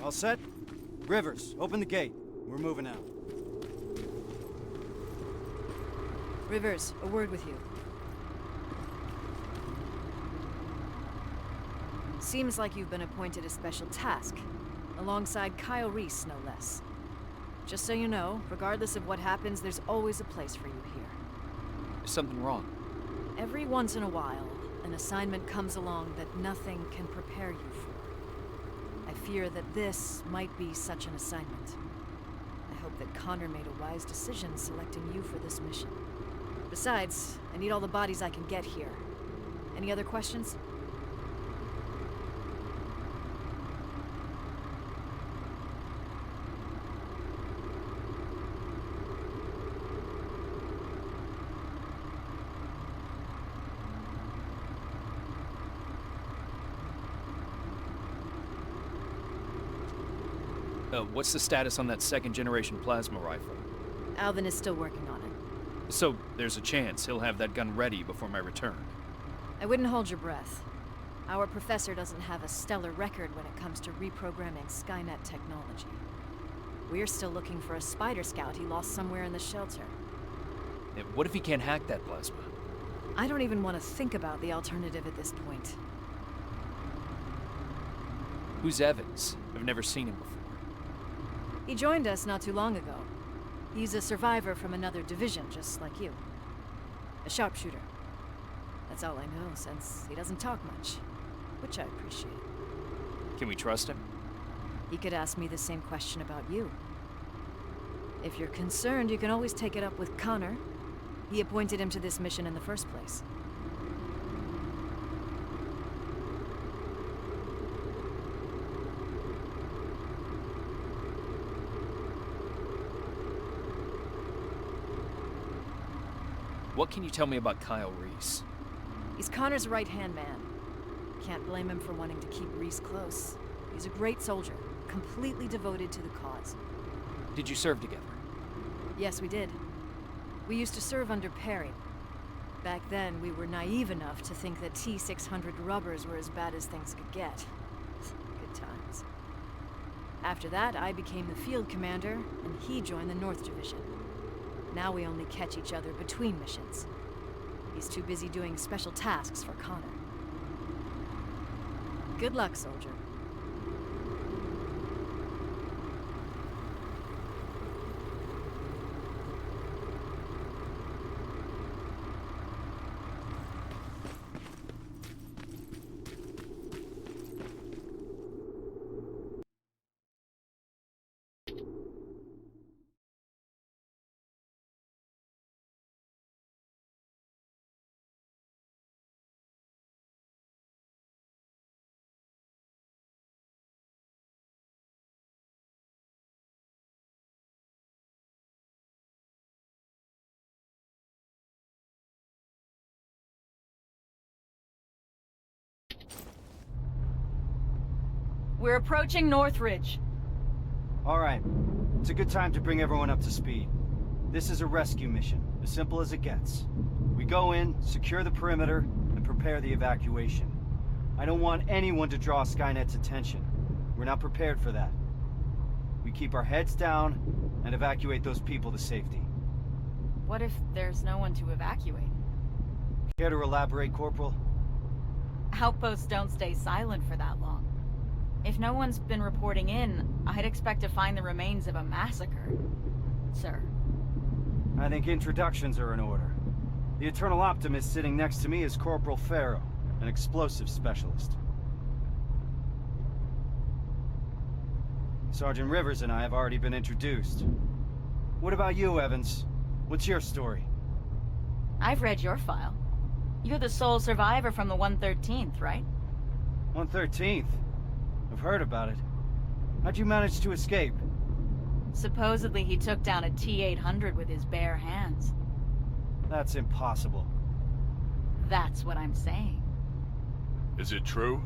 All set? Rivers, open the gate. We're moving out. Rivers, a word with you. Seems like you've been appointed a special task, alongside Kyle Reese, no less. Just so you know, regardless of what happens, there's always a place for you here. Is something wrong? Every once in a while, an assignment comes along that nothing can prepare you for. I fear that this might be such an assignment. I hope that Connor made a wise decision selecting you for this mission. Besides, I need all the bodies I can get here. Any other questions? What's the status on that second-generation plasma rifle? Alvin is still working on it. So, there's a chance he'll have that gun ready before my return. I wouldn't hold your breath. Our professor doesn't have a stellar record when it comes to reprogramming Skynet technology. We're still looking for a spider scout he lost somewhere in the shelter. What if he can't hack that plasma? I don't even want to think about the alternative at this point. Who's Evans? I've never seen him before. He joined us not too long ago. He's a survivor from another division, just like you. A sharpshooter. That's all I know, since he doesn't talk much, which I appreciate. Can we trust him? He could ask me the same question about you. If you're concerned, you can always take it up with Connor. He appointed him to this mission in the first place. What can you tell me about Kyle Reese? He's Connor's right-hand man. Can't blame him for wanting to keep Reese close. He's a great soldier, completely devoted to the cause. Did you serve together? Yes, we did. We used to serve under Perry. Back then, we were naive enough to think that T-600 rubbers were as bad as things could get. Good times. After that, I became the field commander, and he joined the North Division. Now we only catch each other between missions. He's too busy doing special tasks for Connor. Good luck, soldier. We're approaching Northridge. All right. It's a good time to bring everyone up to speed. This is a rescue mission, as simple as it gets. We go in, secure the perimeter, and prepare the evacuation. I don't want anyone to draw Skynet's attention. We're not prepared for that. We keep our heads down and evacuate those people to safety. What if there's no one to evacuate? Care to elaborate, Corporal? Outposts don't stay silent for that long. If no one's been reporting in, I'd expect to find the remains of a massacre, sir. I think introductions are in order. The Eternal Optimist sitting next to me is Corporal Farrow, an explosive specialist. Sergeant Rivers and I have already been introduced. What about you, Evans? What's your story? I've read your file. You're the sole survivor from the 113th, right? 113th? I've heard about it. How'd you manage to escape? Supposedly he took down a T-800 with his bare hands. That's impossible. That's what I'm saying. Is it true?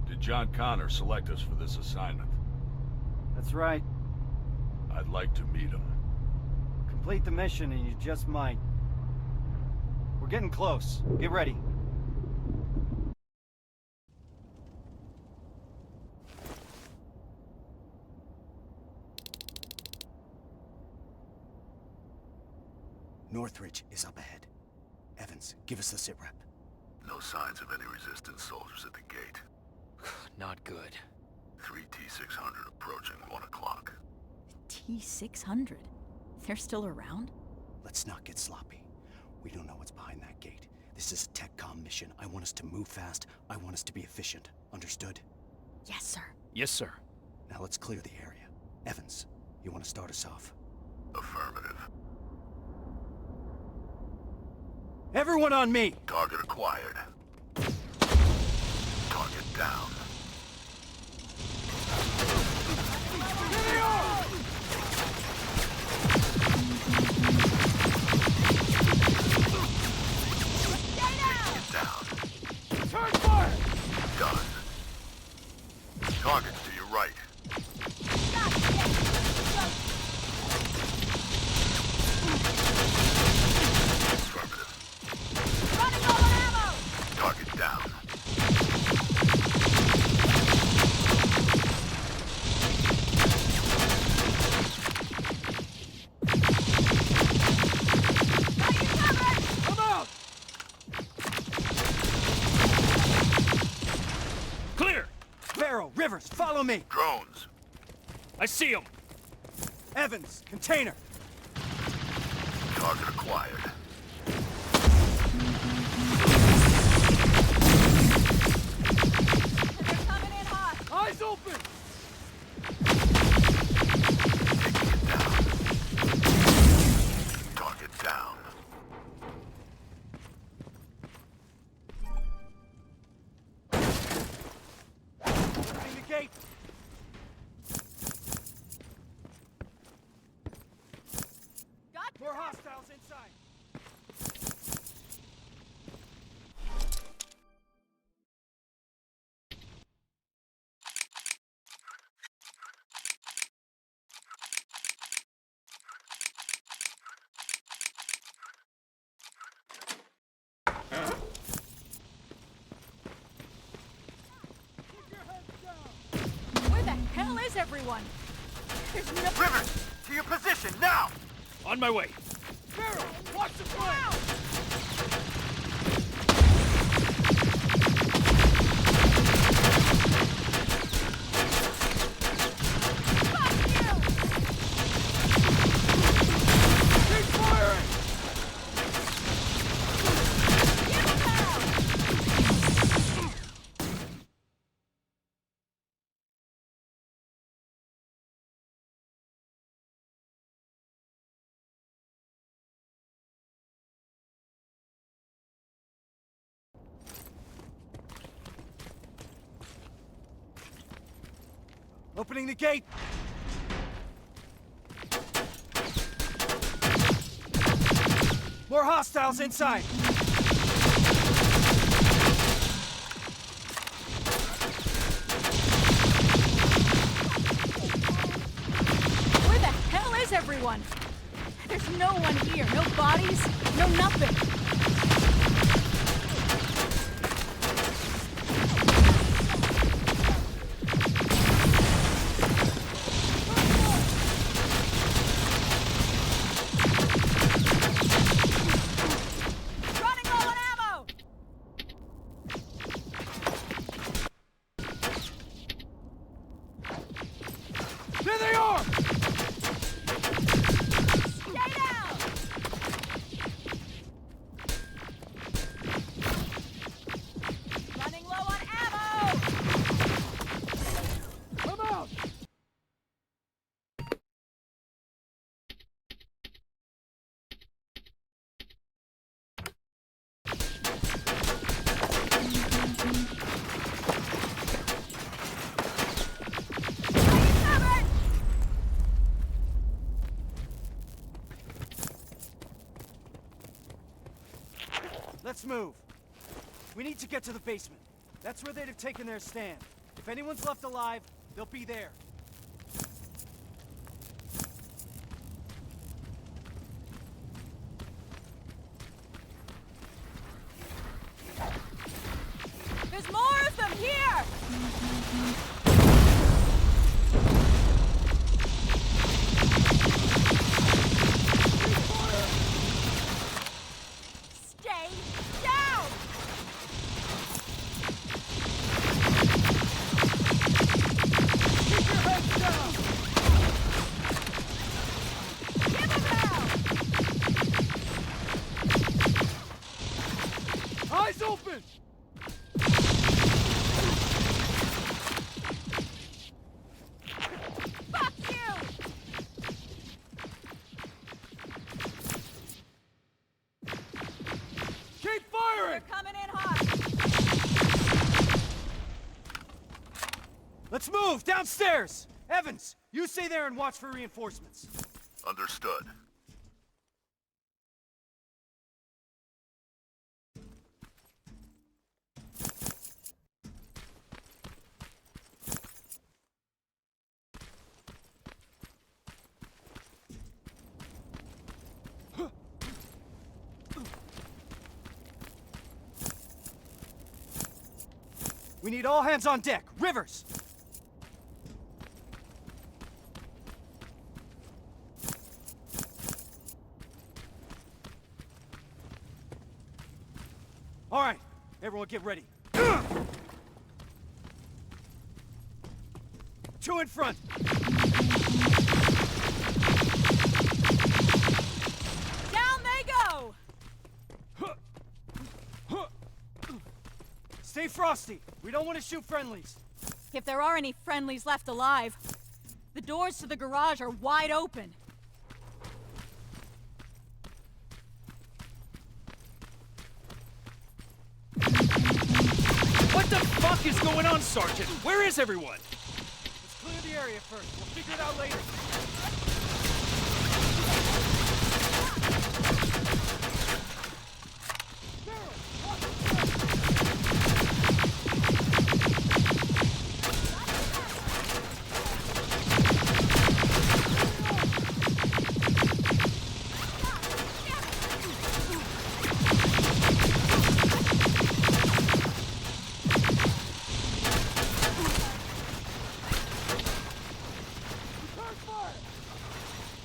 Did John Connor select us for this assignment? That's right. I'd like to meet him. Complete the mission and you just might. We're getting close. Get ready. Northridge is up ahead. Evans, give us the sitrep. No signs of any resistance soldiers at the gate. Not good. 3 T-600 approaching 1 o'clock. T-600? They're still around? Let's not get sloppy. We don't know what's behind that gate. This is a TechCom mission. I want us to move fast. I want us to be efficient. Understood? Yes, sir. Yes, sir. Now let's clear the area. Evans, you want to start us off? Affirmative. Everyone on me! Target acquired. Target down. Turn fire! Done. Targets to your right. Affirmative. Running low on ammo! Target down. I'm out! Clear! Barrow, Rivers, follow me! Drones. I see him! Evans, container! Target acquired. They're coming in hot! Eyes open! Taking it down. Target down. Opening the gate! Got More hostiles inside! Where the hell is everyone? There's no... Rivers, to your position, now! On my way. Barrow, watch the fire! Keep firing! Opening the gate! More hostiles inside! Where the hell is everyone? There's no one here. No bodies, no nothing. Running low on ammo! There they are! Stay down! Running low on ammo! Come out! Covered! Let's move. We need to get to the basement. That's where they'd have taken their stand. If anyone's left alive, they'll be there. There's more of them here! open! Fuck you! Keep firing! They're coming in hot! Let's move! Downstairs! Evans, you stay there and watch for reinforcements. Understood. We need all hands on deck. Rivers! All right, everyone get ready. Two in front. Down they go! Stay frosty. We don't want to shoot friendlies. If there are any friendlies left alive, the doors to the garage are wide open. What the fuck is going on, Sergeant? Where is everyone? Let's clear the area first. We'll figure it out later.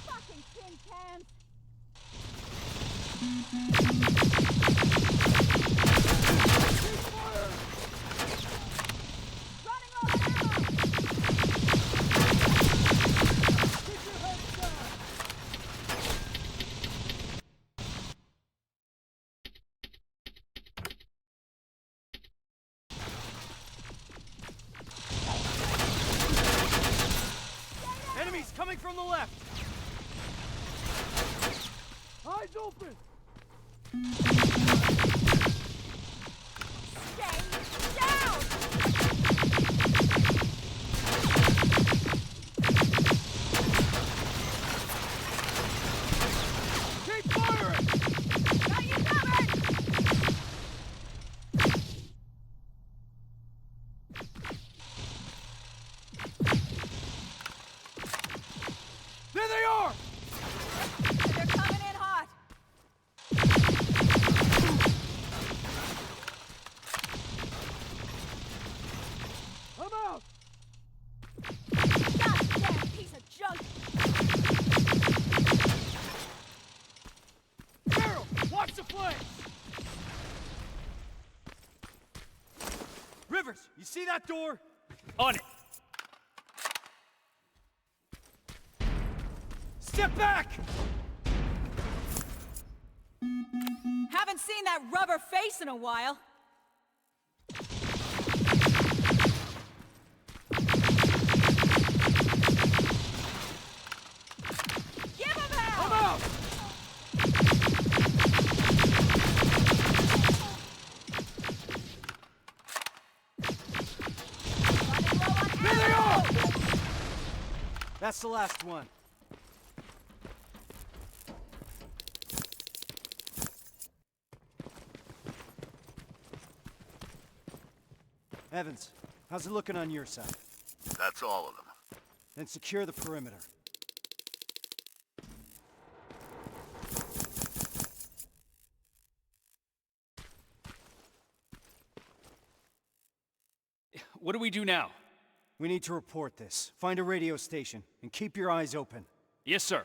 Fucking tin cans! Running low on ammo! Enemies coming from the left. Eyes open. Stay down! Keep firing. Got you covered! There they are. They're coming in hot! I'm out. Goddamn piece of junk! Carol, watch the flames. Rivers, you see that door? On it. Step back. Haven't seen that rubber face in a while. Give him hell! I'm out. Running low on There they ammo! are. That's the last one. Evans, how's it looking on your side? That's all of them. Then secure the perimeter. What do we do now? We need to report this. Find a radio station, and keep your eyes open. Yes, sir.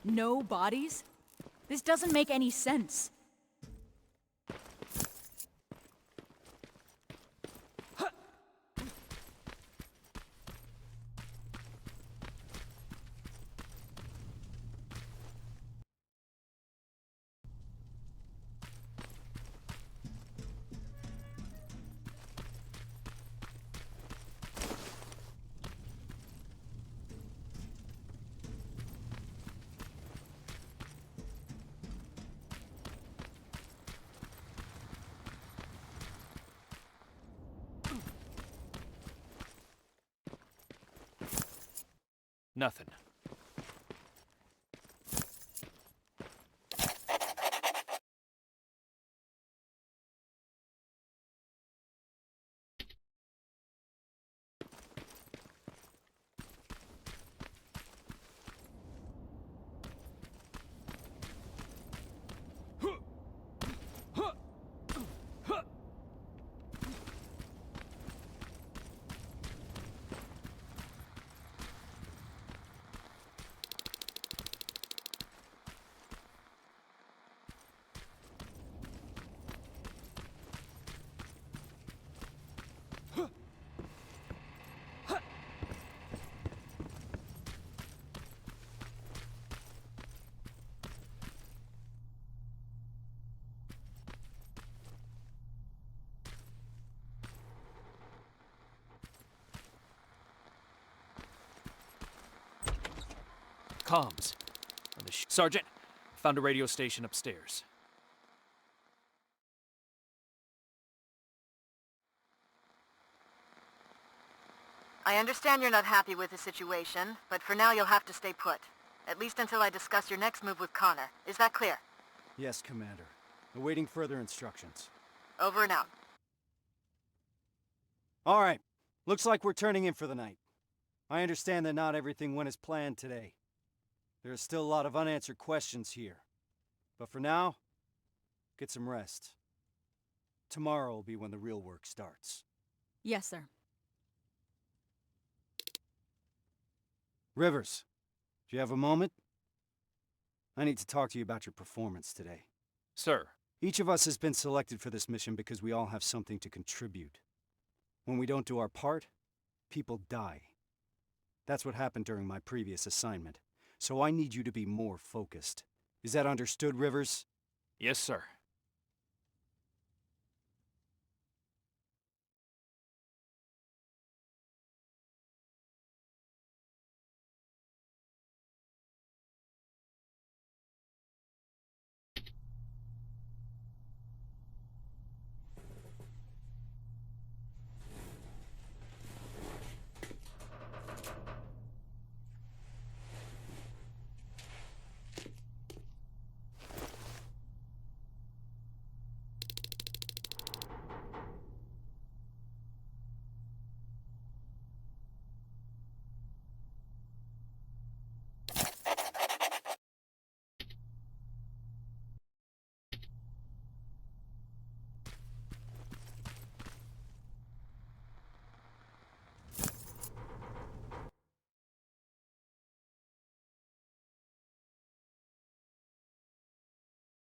No bodies? This doesn't make any sense. Nothing. Comms. On the Sergeant, found a radio station upstairs. I understand you're not happy with the situation, but for now you'll have to stay put. At least until I discuss your next move with Connor. Is that clear? Yes, Commander. Awaiting further instructions. Over and out. All right. Looks like we're turning in for the night. I understand that not everything went as planned today. There are still a lot of unanswered questions here. But for now, get some rest. Tomorrow will be when the real work starts. Yes, sir. Rivers, do you have a moment? I need to talk to you about your performance today. Sir. Each of us has been selected for this mission because we all have something to contribute. When we don't do our part, people die. That's what happened during my previous assignment. So I need you to be more focused. Is that understood, Rivers? Yes, sir.